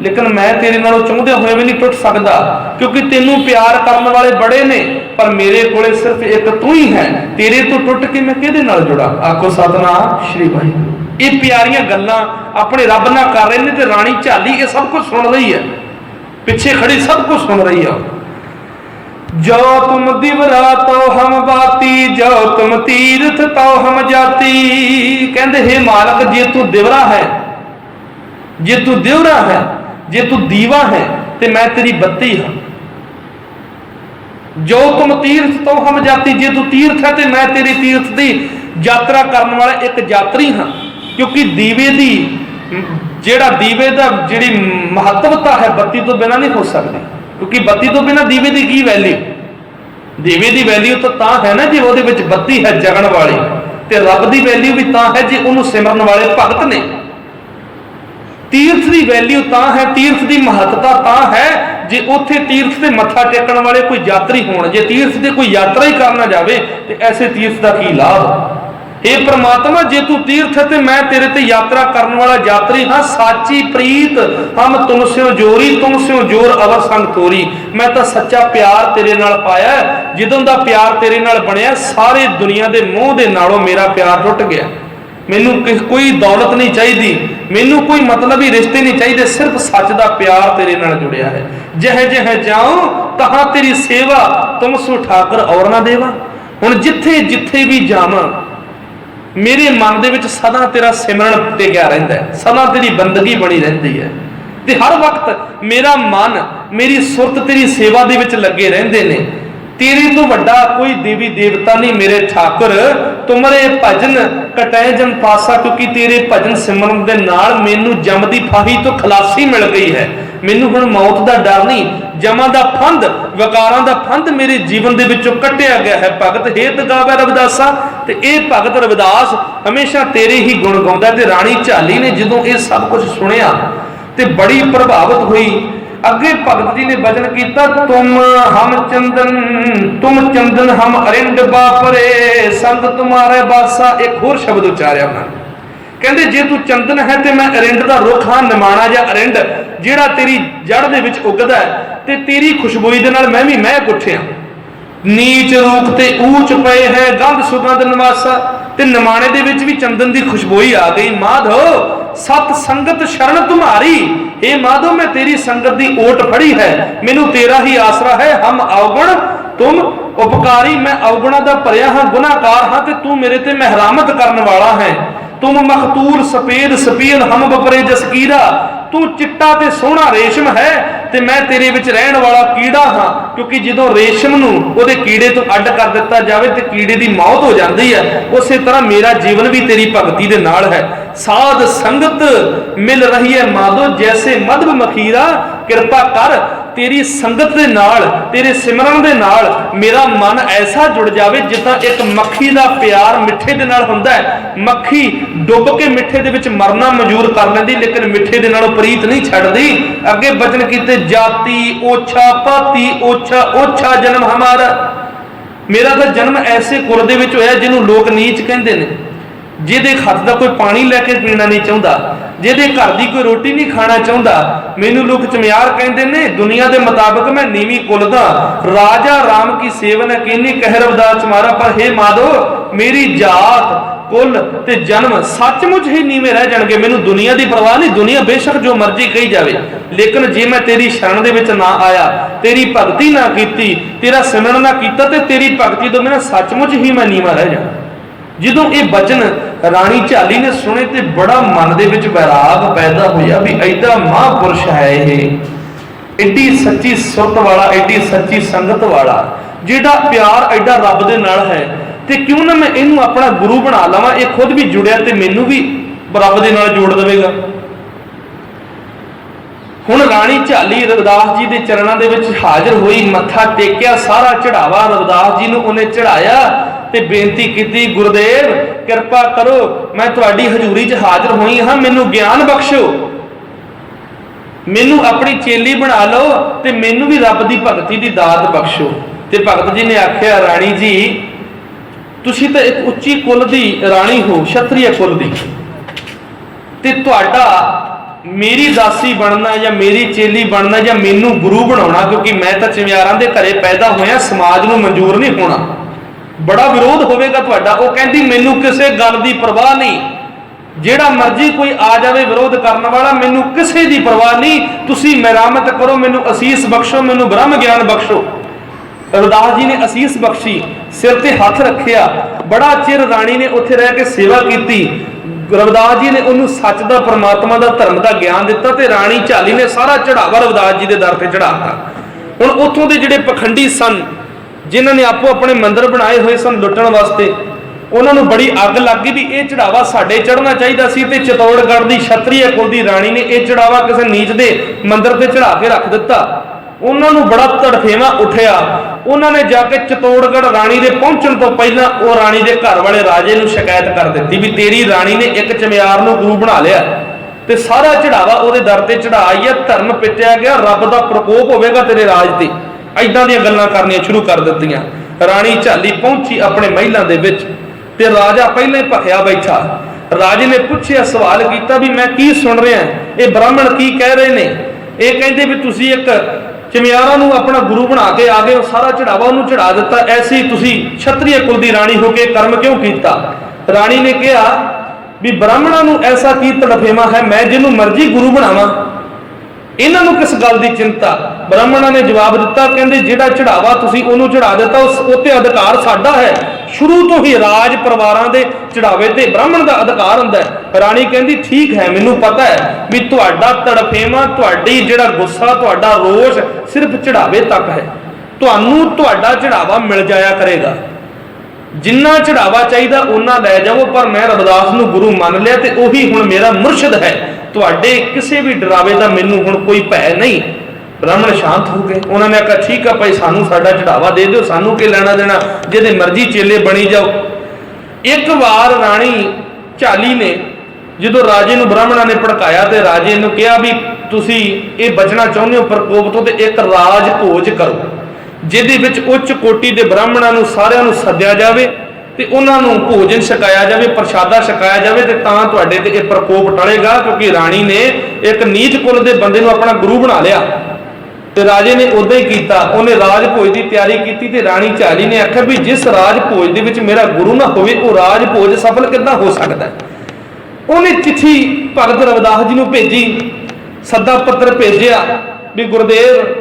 Speaker 1: लेकिन मैं तेरे नालों चाहते हुए भी नहीं टुट सकता, क्योंकि तेनू प्यार करने वाले बड़े ने, पर मेरे कोले सिर्फ एक तू ही है। तेरे तो टुट के मैं किहदे नाल जुड़ा। आखो सतनाम श्री वाहिगुरू। ये प्यारियां गल्लां अपने रब नाल कर रहे ने, ते राणी झाली ये सब कुछ सुन रही है, पिछे खड़ी सब कुछ सुन रही है। जो तुम दिवरा तो हम बाती, जो तुम तीर्थ तो हम जाती। कहते हे मालक, जे तू दिवरा है, जे तू दिवरा है, जे तू दीवा है, ते मैं तेरी बत्ती हाँ। जो तुम तीर्थ तो हम जाती, जे तू तीर्थ है ते मैं तेरी तीर्थ की यात्रा करने वाला एक यात्री हाँ। क्योंकि दीवे दी जेड़ा दीवे दा जिहड़ी महत्वता है बत्ती तो बिना नहीं हो सकती, क्योंकि बत्ती तो बिना दीवे की की वैल्यू। दीवे की वैल्यू तो तां है ना जे उहदे विच बत्ती है जगण वाली, ते रब की वैल्यू भी तां है जे उहनूं सिमरन वाले भगत ने। तीर्थ की वैल्यू तां है, तीर्थ की महत्ता तां है जे उत्थे तीर्थ से मत्था टेकण वाले कोई यात्री होण। जे तीर्थ से कोई यात्रा ही करना जावे ते ऐसे तीर्थ का की लाभ। हे परमात्मा, जे तू तीर्थ है ते मैं तेरे ते यात्रा करने वाला यात्री हाँ। साची प्रीत हम तुम स्यों जोरी, तुम स्यों जोर अवर संग तोरी। मैं तो सच्चा प्यार तेरे नाल पाया, जिदों दा प्यार तेरे नाल बनिया, सारी दुनिया दे मोह दे नालों मेरा प्यार टुट गया। मैनू कोई दौलत नहीं चाहिए, मैनू कोई मतलबी रिश्ते नहीं चाहिए, सिर्फ सच का प्यार तेरे नाल जुड़िया है। जह जह जाऊं तहां तेरी सेवा, तुम सो ठाकर और ना देवा। हुण जिथे जिथे भी जावां मेरे मन दे विच सदा तेरा सिमरन टिकिया रहिंदा है, सदा तेरी बंदगी बनी रहिंदी है, ते हर वक्त मेरा मन मेरी सुरत तेरी सेवा दे विच लगे रहिंदे ने। तेरे तो वड्डा कोई देवी देवता नहीं मेरे ठाकुर, तुमरे भजन कटै जन पासा। क्योंकि तेरे भजन सिमरन दे नाल मैनू जम दी फाही तो खलासी मिल गई है। मैनू हुण मौत दा डर नहीं, जमा दा फंद विकारां दा फंद मेरे जीवन दे विचों कट्टिया गया है। भगत हेत गावे रविदासा, ते इह भगत रविदास हमेशा तेरे ही गुण गाउंदा। ते राणी झाली ने जदों इह सब कुछ सुनिया ते बड़ी प्रभावित हुई। अगे भगत जी ने वचन किया, तुम हम चंदन, तुम चंदन हम अरिंड बापरे, संग तुम्हारे बासा। एक होर शब्द उच्चारिया उन्होंने, कहते जे तू चंदन है तो मैं अरिंड का रुख हाँ, निमाणा या अरिंड जिहड़ा तेरी जड़ दे विच उगदा है, ते तेरी खुशबोई दे नाल मैं भी महक उठिया। नीच रूप ते ऊंच पे है गंध सुगंध निवासा, ते निमाणे दे विच भी चंदन की खुशबोई आ गई। माधो सत संगत शरण तुम्हारी, हे माधो मैं तेरी संगत की ओट फड़ी है, मैनू तेरा ही आसरा है। हम अवगुण तुम उपकारी, मैं अवगुणा दा भरिया हाँ, गुनाहगार हाँ, ते तू मेरे ते मेहरामत करने वाला है। तुम मखतूर सफेद सफेद हम बपरे जसकीरा, तू चिट्टा ते सोहना रेशम है, ते मैं तेरे विच रहन वाला कीड़ा हाँ। क्योंकि जदों रेशम नूं उहदे कीड़े तो अड्ड कर दिता जाए तो कीड़े की मौत हो जाती है, उस तरह मेरा जीवन भी तेरी भगती दे नाल है। साध संगत मिल रही है माधो, जैसे मधु मखीरा, कृपा कर तेरी संगत दे नाल, तेरे सिमरन दे नाल मेरा मन ऐसा जुड़ जाए जिदा एक मक्खी का प्यार मिठे दे नाल हुंदा है। मक्खी डुब के मिठे दे विच मरना मंजूर कर लैंदी, लेकिन मिठे दे नालों प्रीत नहीं छड्डदी। अगे वचन कीते, जाति ओछा पाती ओछा, ओछा जन्म हमारा। मेरा तो जन्म ऐसे कुल दे विच होया जिन्हों लोग नीच कहंदे ने, जिहदे हत्थ दा कोई पानी लैके पीना नहीं चाहुंदा, जिहदे घर दी कोई रोटी नहीं खाना चाहुंदा। मैनू लोग चमियार कहंदे ने, दुनिया के मुताबिक मैं नीवी कुल दा, राजा राम की सेवन कीनी कह रविदास मारा। पर हे माधो मेरी जात कुल ते जन्म सचमुच ही नीवें रह जाणगे। मैनूं दुनिया की परवाह नहीं, दुनिया बेशक जो मर्जी कही जाए, लेकिन जे मैं तेरी शरण दे विच ना आया, तेरी भगती ना कीती, तेरा सिमरन ना कीता, ते तेरी भगती तो बिना सचमुच ही मैं नीवा रह जाना। ਜਦੋਂ ਇਹ बचन राणी झाली ने सुने तो बड़ा मन दे विच वैराग पैदा होया भी ऐਡਾ महापुरुष है ये, एडी सच्ची सुरत वाला, एडी सच्ची संगत वाला, जिहड़ा प्यार ऐਡਾ रब दे नाल है, ते क्यों ना मैं इहनूं अपना गुरु बना लवां। ये खुद भी जुड़िया ते मैनूं भी रब दे नाल जोड़ देवेगा। हुण राणी झाली रविदास जी के चरणों के विच हाजिर हुई, मत्था टेकिया, सारा चढ़ावा रविदास जी नूं उन्हें चढ़ाया ते बेनती की, गुरुदेव कृपा करो, मैं तुहाडी हजूरी च हाजिर हुई हाँ, मैनू ज्ञान बख्शो, मैनू अपनी चेली बना लो, ते मैनू भी रब की भगती की दात बख्शो। ते भगत जी ने आख्या, राणी जी तुसी तो एक उच्ची कुल की राणी हो, क्षत्रिय कुल की, ते तुहाडा मेरी दासी बनना या मेरी चेली बनना या मैनू गुरु बनाना, क्योंकि मैं तो चिम्यारां दे घरे पैदा होया, समाज नूं मंजूर नहीं होना, बड़ा विरोध होवेगा तुहाडा। वो कहंदी मैनू किसी गल की परवाह नहीं, जेड़ा मर्जी कोई आ जाए विरोध करने वाला, मैनू किसी की परवाह नहीं, तुसी मेरामत करो, मैनू असीस बख्शो, मैनू ब्रह्म ज्ञान बख्शो। रविदास जी ने असीस बख्शी, सिर ते हथ रखिया, बड़ा चिर राणी ने उत्थे रह के सेवा की। रविदास जी ने उन्होंने सच का, परमात्मा का, धर्म का ज्ञान दिता, ते राणी झाली ने सारा चढ़ावा रविदास जी के दर पर चढ़ाता। हुण उत्थों के जिहड़े पखंडी सन, जिन्होंने आपो अपने मंदिर बनाए हुए सन लुटण वास्ते, उन्होंने बड़ी अग लग गई भी ये चढ़ावा साडे चढ़ना चाहिए सी, ते चित्तौड़गढ़ की क्षत्रिय कुल की राणी ने यह चढ़ावा किसी नीच के मंदिर से चढ़ा के रख दिता। उन्होंने बड़ा तड़फेवा उठिया, उन्होंने जाके चित्तौड़गढ़ राणी के पहुंचण तो पहला वो राणी के घर वाले राजे नूं शिकायत कर दी भी तेरी राणी ने एक चमियार नूं गुरु बना लिया, ते सारा चढ़ावा उहदे दर ते चढ़ाई है, धर्म पिटिया गया, रब का प्रकोप होवेगा तेरे राज ते। इदां दी गल्लां करनियां शुरू कर दित्तियां। राणी झाली पहुंची अपने महिलां दे विच, ते राजा पहले भखिया बैठा। राजे ने पूछया, सवाल किया भी मैं की सुन रहा, ये ब्राह्मण की कह रहे ने? ये कहते भी तुसी एक चमियारा नूं अपना गुरु बना के आ गए, सारा चढ़ावा उन्होंने चढ़ा दिता, ऐसी तुसी क्षत्रिय कुल की राणी होके कर्म क्यों किया? राणी ने कहा भी ब्राह्मणों नूं ऐसा की तड़फेवा है, मैं जिन्हों मर्जी गुरु बनावां, इन्हों किस गल की चिंता? ब्राह्मणों ने जवाब दिता, कहते जिहड़ा चढ़ावा तुसी उन्होंने चढ़ा दिता उस उत्ते अधिकार साडा है, शुरू तो ही राज परिवारां दे चढ़ावे ते ब्राह्मण का अधिकार हुंदा है। राणी कहती ठीक है, मैनूं पता है भी तुहाडा तड़फेवा, तुहाडी जिहड़ा गुस्सा, तुहाडा रोष सिर्फ चढ़ावे तक है, तुहानूं तुहाडा चढ़ावा मिल जाया करेगा, जिन्ना चढ़ावा चाहिए उन्ना लै जाओ, पर मैं रविदास नूं गुरु मान लिया ते उही हुण मेरा मुर्शद है, तुहाडे किसी भी डरावे का मैनूं हुण कोई भय नहीं। ब्राह्मण शांत हो गए, उन्होंने आख्या ठीक है भाई सानू साडा चढ़ावा दे दो, सानू के लेना देना, जिहदे मर्जी चेले बनी जाओ। एक बार राणी झाली ने जो राजे नूं ब्राह्मणों ने भड़काया तो राजे नूं कहा भी तुसी ये बचना चाहुंदे हो प्रकोप तो एक राज भोज करो, जिहदे विच उच्च कोटि के ब्राह्मणों नूं सारिआं नूं सद्दिया जावे ते उन्हां नूं भोजन छकाया जावे, प्रशादा छकाया जावे, ते तां तुहाडे ते इह प्रकोप टलेगा, क्योंकि राणी ने एक नीच कुल के बंदे नूं अपना गुरु बना लिया। ते राजे ने उदां ही कीता, उन्हें राज भोज की तैयारी की, ते राणी झाली ने आख्या भी जिस राज भोज दे विच मेरा गुरु ना होवे वो राज भोज सफल किद्दां हो सकदा है। उन्हें चिट्ठी भगत रविदास जी नूं भेजी, सद्दा पत्र भेजिया भी गुरुदेव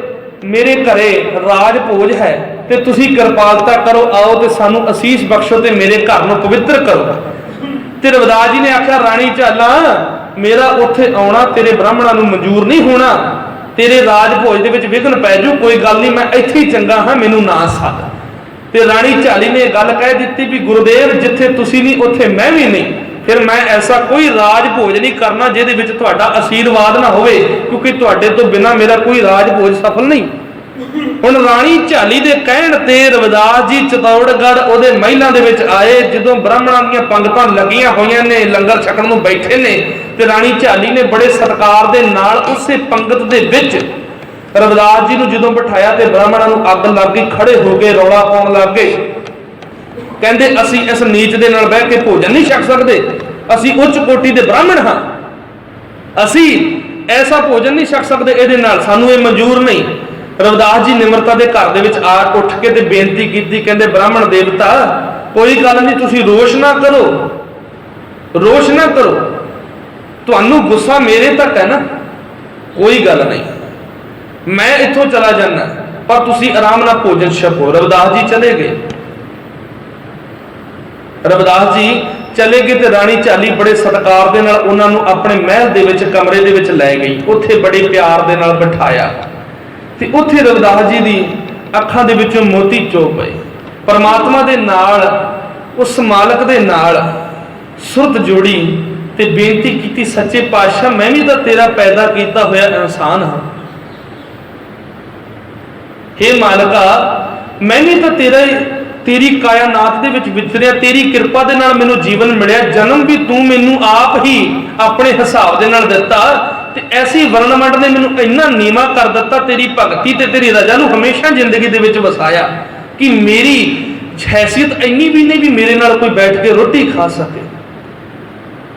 Speaker 1: मेरे घरे राज भोज है ते तुसी कृपालता करो, आओ ते सानू असीस बख्शो ते मेरे घर नूं पवित्र करो। ते रविदास जी ने आख्या राणी झाला मेरा उत्थे आउणा तेरे ब्राह्मणां नूं मंजूर नहीं होना, तेरे राज भोज दे विच विघन पै जू, कोई गल नहीं, मैं इत्थे ही चंगा हाँ, मैनूं ना सद। ते राणी झाली ने गल कह दी भी गुरुदेव जिथे तुसी नहीं उत्थे मैं भी नहीं, फिर मैं ऐसा कोई राज भोज नहीं करना जिहदे विच तुहाडा आशीर्वाद ना होवे, क्योंकि तुहाडे तो बिना मेरा कोई राज भोज सफल नहीं। हुण राणी झाली दे कहण ते रविदास जी चित्तौड़गढ़ उहदे महिलां दे विच आए, जदों ब्राह्मणां दीआं पंगतां लगियां होईयां ने, लंगर छकण नूं बैठे ने, ते राणी झाली ने बड़े सत्कार दे नाल उसे पंगत दे विच रविदास जी नूं जदों बिठाया ते ब्राह्मणां नूं अग लग गई, खड़े हो गए, रौला पाउण लग गए, कहंदे असीं इस नीच दे नाल बैठ के भोजन नहीं छक सकदे, असीं उच्च कोटि दे ब्राह्मण हां, असीं ऐसा भोजन नहीं छक सकदे, इहदे नाल सानूं इह मंजूर नहीं। रविदास जी निमरता के घर दे विच आ उठ के ते बेनती की, कहंदे ब्राह्मण देवता कोई गल नहीं, तुसीं रोश ना करो, रोश ना करो, तुहानू गुस्सा मेरे तक है ना, कोई गल नहीं, मैं इथों चला जाना, पर तुसी आराम नाल भोजन छको। रविदास जी चले गए। रविदास जी चले गए तो राणी झाली बड़े सत्कार दे नाल उन्हां नूं अपने महल दे विच कमरे दे विच लै गई, उत्थे बड़े प्यार दे नाल बिठाया ते उत्थे रविदास जी दी अखां दे विचों मोती चो पए। परमात्मा दे नाल, उस मालक दे नाल सुरत जोड़ी ते बेनती की, सच्चे पातशाह मैं भी तो तेरा पैदा किया होया इंसान हाँ, हे मालका मैं भी तो तेरी कायनात दे विच विचरिया, तेरी किरपा दे नाल मैनूं जीवन मिलिया, जन्म भी तू मैनूं आप ही अपने हिसाब दे नाल दिता, ते ऐसी वर्णमंड ने मैनूं इन्ना नीवा कर दिता, तेरी भगती ते तेरी रजा नूं हमेशा जिंदगी दे विच वसाया कि मेरी हैसियत इन्नी भी नहीं भी मेरे नाल कोई बैठ के रोटी खा सके।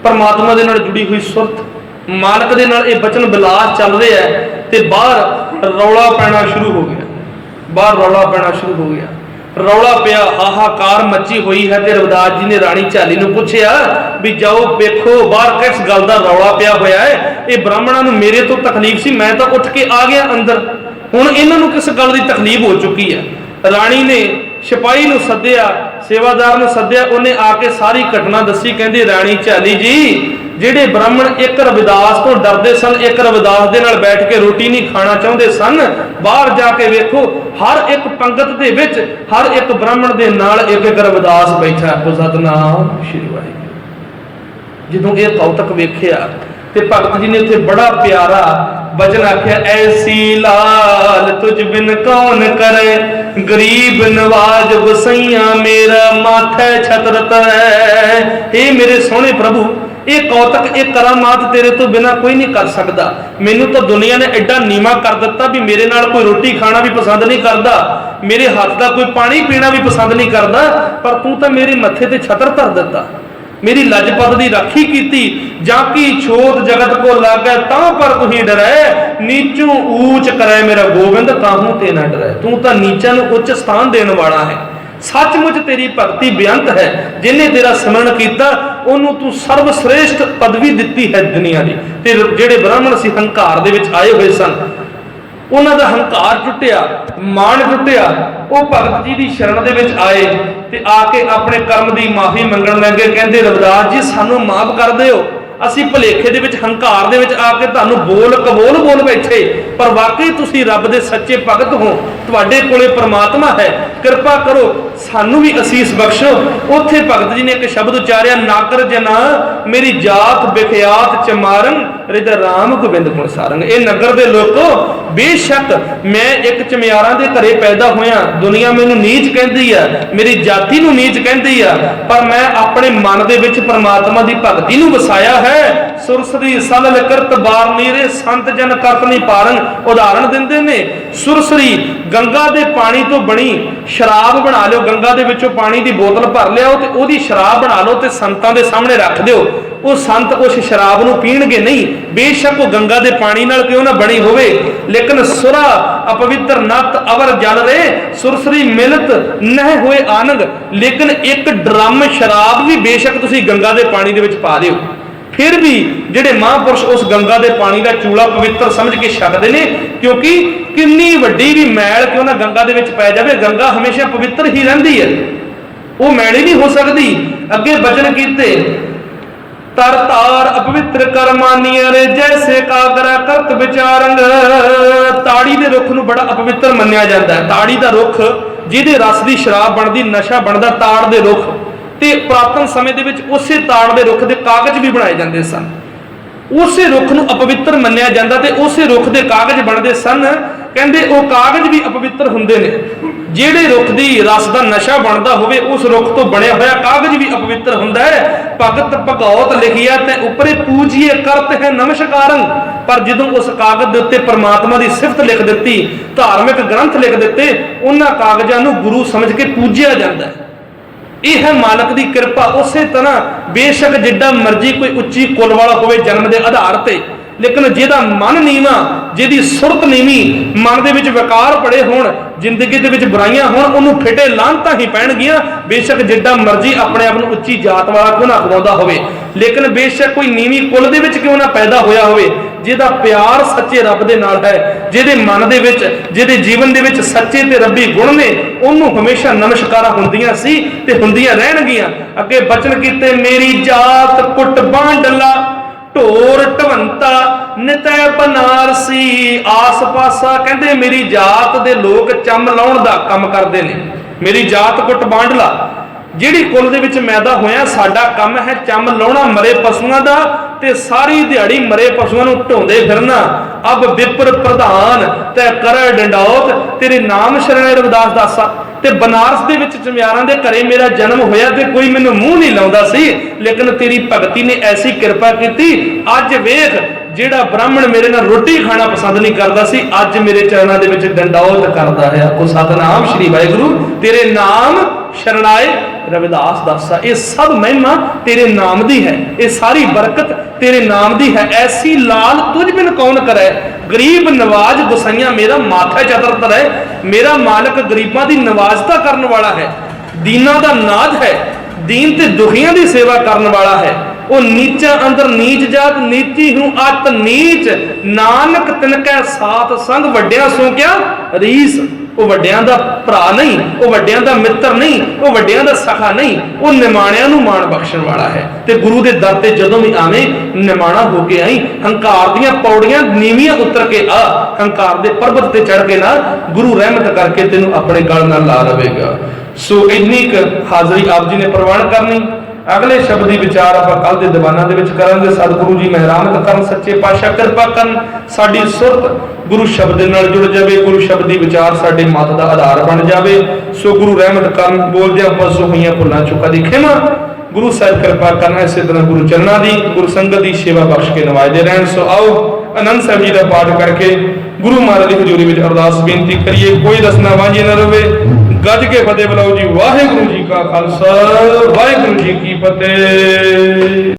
Speaker 1: परमात्मा दे नाल जुड़ी हुई सुरत, मालक दे नाल ये बचन बिलास चल रहा है, ते बाहर रौला पैना शुरू हो गया, बाहर रौला पैना शुरू हो गया। रौला पिया, हाहाकार मची हुई है, ते रविदास जी ने राणी झाली नूं पुछया भी जाओ देखो बाहर किस गल दा रौला पिया होया है, ये ब्राह्मणां नूं मेरे तो तकलीफ सी, मैं तो उठ के आ गया अंदर, हुण इन्हां नूं किस गल दी तकलीफ हो चुकी है। राणी ने सिपाही नूं सद्दिया, सेवादार नूं सद्दिया, उन्हें आके सारी घटना दसी। कहंदी राणी झाली जी, ਜਿਹੜੇ ब्राह्मण एक रविदास तो डरते सन, एक रविदास दे नाल बैठ के रोटी नहीं खाना चाहते सन, बाहर जाके वेखो हर एक पंगत दे विच हर एक ब्राह्मण दे नाल एक एक रविदास बैठा है। सतनाम श्री वाहिगुरू। जदों ये कौतक वेखिया ते भगत जी ने उत्थे बड़ा प्यारा वचन आख्या, ऐसी लाल तुझ बिन कौन करे, गरीब नवाज बसैया मेरा माथे छतरत है। हे मेरे सोहने प्रभु, ये कौतक ये करामात तेरे तो बिना कोई नहीं कर सकता। मैनू तो दुनिया ने एडा नीवा कर दिता भी मेरे नाल कोई रोटी खाना भी पसंद नहीं करता, मेरे हाथ का कोई पानी पीना भी पसंद नहीं करता, पर तू तो मेरे मत्थे ते छतर धर दिता, मेरी लजपत की राखी की। जाकी छोट जगत को लागे तां पर तुही डरै, नीचों ऊंच करे मेरा गोबिंद ताहू ते ना डरै। तू तो नीचा नूं उच्च स्थान देने वाला है, सचमुच तेरी भगती बेअंत है। जिन्हें तेरा सिमरन किया उन्होंने तू सर्वश्रेष्ठ पदवी दी है दुनिया की। ते जेड़े ब्राह्मण सी हंकार दे विच आए हुए सन, उन्हों का हंकार टुटिया, मान टुटिया, वो भगत जी की शरण दे विच आए ते आके अपने कर्म की माफी मंगण लगे। कहते रविदास जी सानू माफ कर दिओ, असी भुलेखे दे विच हंकार दे विच आके तुहानू बोल कबोल बोल बैठे, पर वाकई तुसी रब दे सच्चे भगत हो, तुहाडे कोले परमात्मा है, कृपा करो सानू भी असीस बख्शो। उत्थे भगत जी ने एक शब्द उचारिया, नाकर जना मेरी जात बिख्यात चमारंग, रिद राम गोबिंद गुण सारंग। ये नगर दे लोको, बेशक मैं एक चमियारां दे घरे पैदा होया, दुनिया मैनू नीच कहती है, मेरी जाति नू नीच कहती है, पर मैं अपने मन दे विच परमात्मा दी भगती नू वसाया है। सुरसरी सलल करत बार नीरे, संत जन करत नहीं पारंग। उदाहरण दिंदे ने, सुरसरी गंगा दे पानी तो बनी शराब बना लो, गंगा दे विचों पानी दी बोतल भर लियाओ ते ओदी शराब बना लो ते संतां दे सामने रख दिओ, वो संत उस शराब नूं पीणगे नहीं, बेशक वो गंगा दे पानी नाल क्यों ना बनी होवे, लेकिन सुरा अपवित्र नत अवर जल रे, सुरसरी मिलत नह होए आनंद। लेकिन एक ड्रम शराब भी बेशक तुसीं गंगा दे पानी दे विच पा दिओ, फिर भी जिहड़े महापुरुष उस गंगा दे पानी का चूड़ा पवित्र समझ के छकदे ने, क्योंकि किन्नी वड्डी भी मैल क्यों ना गंगा दे विच पै जावे, गंगा हमेशा पवित्र ही रहिंदी है, वो मैली नहीं हो सकती। अगे वचन कीते, तर तार अपवित्र करमानिया रे, जैसे कागरा करत विचारंग। ताड़ी दे रुख नूं बड़ा अपवित्र मन्निया जाता है। ताड़ी दा रुख जिहदे रस दी शराब बनदी, नशा बनदा, ताड़ दे रुख ते पुरातन समय दे विच उसे ताड़ दे रुख दे कागज भी बनाए जाते सन। उसे रुख नूं अपवित्र मन्निया जाता ते उसे रुख दे कागज बनते सन। कहंदे वो कागज भी अपवित्र हुंदे ने, जिहड़े रुख दी रस दा नशा बनदा होवे उस रुख तो बनया होया कागज भी अपवित्र हुंदा है। भगत भगौत लिखिया ते उपरे पूजिए करते हैं नमस्कारं, पर जदों उस कागज दे उत्ते परमात्मा दी सिफत लिख दित्ती, धार्मिक ग्रंथ लिख दित्ते, उन्हां कागजां नूं गुरु समझ के पूजिया जांदा है। यह है मालक की कृपा। उस तरह बेशक जिड्डा मर्जी कोई उच्ची कुल वाला होवे जन्म के आधार पर, लेकिन जिहदा मन नीवा, जिहदी सुरत नीवी, मन दे विच विकार पड़े होण, जिंदगी दे विच बुराइयां होण, उहनूं फिटे लानतां ही पैणगीਆਂ। बेशक जिड्डा मर्जी अपने आप नूं उच्ची जात वाला क्यों ना अखवाउंदा होवे, लेकिन बेशक कोई नीवी कुल दे विच क्यों ना पैदा होया होवे, जिहदा प्यार सच्चे रब दे नाल है, जिहदे मन दे विच, जिहदे जीवन दे विच सच्चे ते रब्बी गुण ने, उहनूं हमेशा नमस्कारां हुंदियां सी ते हुंदियां रहणगीਆਂ। अगे बचन कीते, मेरी जात कुट बांडला, ढोर ढवंता नितै बनारसी। आस पासा कहंदे मेरी जात दे लोग चम लाउण दा काम करदे ने। मेरी जात कुट बांडला, ਜਿਹੜੀ ਕੁਲ ਦੇ ਵਿੱਚ ਮੈਦਾ ਹੋਇਆ, ਸਾਡਾ ਕੰਮ ਹੈ ਚੰਮ ਲਾਉਣਾ ਮਰੇ ਪਸ਼ੂਆਂ ਦਾ, ਤੇ ਸਾਰੀ ਦਿਹਾੜੀ ਮਰੇ ਪਸ਼ੂਆਂ ਨੂੰ ਢੋਂਦੇ ਫਿਰਨਾ। ਅਬ ਵਿਪਰ ਪ੍ਰਧਾਨ ਤੈ ਕਰੈ ਡੰਡੌਤ, ਤੇਰੇ ਨਾਮ ਸ਼ਰਣੇ ਰਵਿਦਾਸ ਦਾਸਾ। ਤੇ ਬਨਾਰਸ ਦੇ ਵਿੱਚ ਚਮਿਆਰਾਂ ਦੇ ਘਰੇ ਮੇਰਾ ਜਨਮ ਹੋਇਆ ਤੇ ਕੋਈ ਮੈਨੂੰ ਮੂੰਹ ਨਹੀਂ ਲਾਉਂਦਾ ਸੀ, ਲੇਕਿਨ ਤੇਰੀ ਭਗਤੀ ਨੇ ਐਸੀ ਕਿਰਪਾ ਕੀਤੀ। ਅੱਜ ਵੇਖ, ਜਿਹੜਾ ਬ੍ਰਾਹਮਣ ਮੇਰੇ ਨਾਲ ਰੋਟੀ ਖਾਣਾ ਪਸੰਦ ਨਹੀਂ ਕਰਦਾ ਸੀ, ਅੱਜ ਮੇਰੇ ਚਰਨਾਂ ਦੇ ਵਿੱਚ ਡੰਡੌਤ ਕਰਦਾ ਹੈ। ਉਹ ਸਤਨਾਮ ਸ਼੍ਰੀ ਵਾਹਿਗੁਰੂ, ਤੇਰੇ ਨਾਮ शरणाए रविदास दासा। ये सब महिमा तेरे नाम दी है, ये सारी बरकत तेरे नाम दी है। ऐसी लाल तुझ बिन कौन करे, गरीब नवाज गुसाइया मेरा माथा चतरत है। मेरा मालक गरीबां दी नवाजता करने वाला है, दीना दा नाज है, दीन ते दुखियां दी सेवा करने वाला है। वो नीचा अंदर नीच जात, नीची हूं अत नीच, नानक तिनकै साथ संग वड्डियां सो क्या रीस। वो वड्डियां दा भरा नहीं, वो वड्डियां दा मित्र नहीं, वो वड्डियां दा सखा नहीं, वो निमाणियां नूं मान बख्शण वाला है। ते गुरु दे दर ते जदों भी आवें निमाणा हो के आई, हंकार दीयां पौड़ियां नीवियां उतर के आ, हंकार दे पर्वत ते चढ़ के ना, गुरु रहमत करके तेनू अपने गल नाल ला लवेगा। सो इन्नी क हाज़री आप जी ने प्रवान करनी। अगले शब्दी विचार आप कल के दीवाना दे विच करांगे। सतगुरु जी मेहरानत करन, सच्चे पातशाह कृपा करन, साडी सुरत गुरु शब्द नाल जुड़ जावे, गुरु शब्दी विचार साडे मत दा आधार बन जावे। सो गुरु रहमत करन, बोलदियां पसों होईयां भुल्लां चुकां दी खिमा गुरु साहिब कृपा करना। इसे तरह गुरु चरणां दी, गुरु संगत दी सेवा बख्श के नवाजदे रहन। सो आओ आनंद साहिब जी का पाठ करके गुरु महाराज की हजूरी में अरदास बेनती करिए। कोई दसना वांझी न रवे, गज के फतेह बुलाओ जी। वाहिगुरू जी का खालसा, वाहिगुरू जी की फतेह।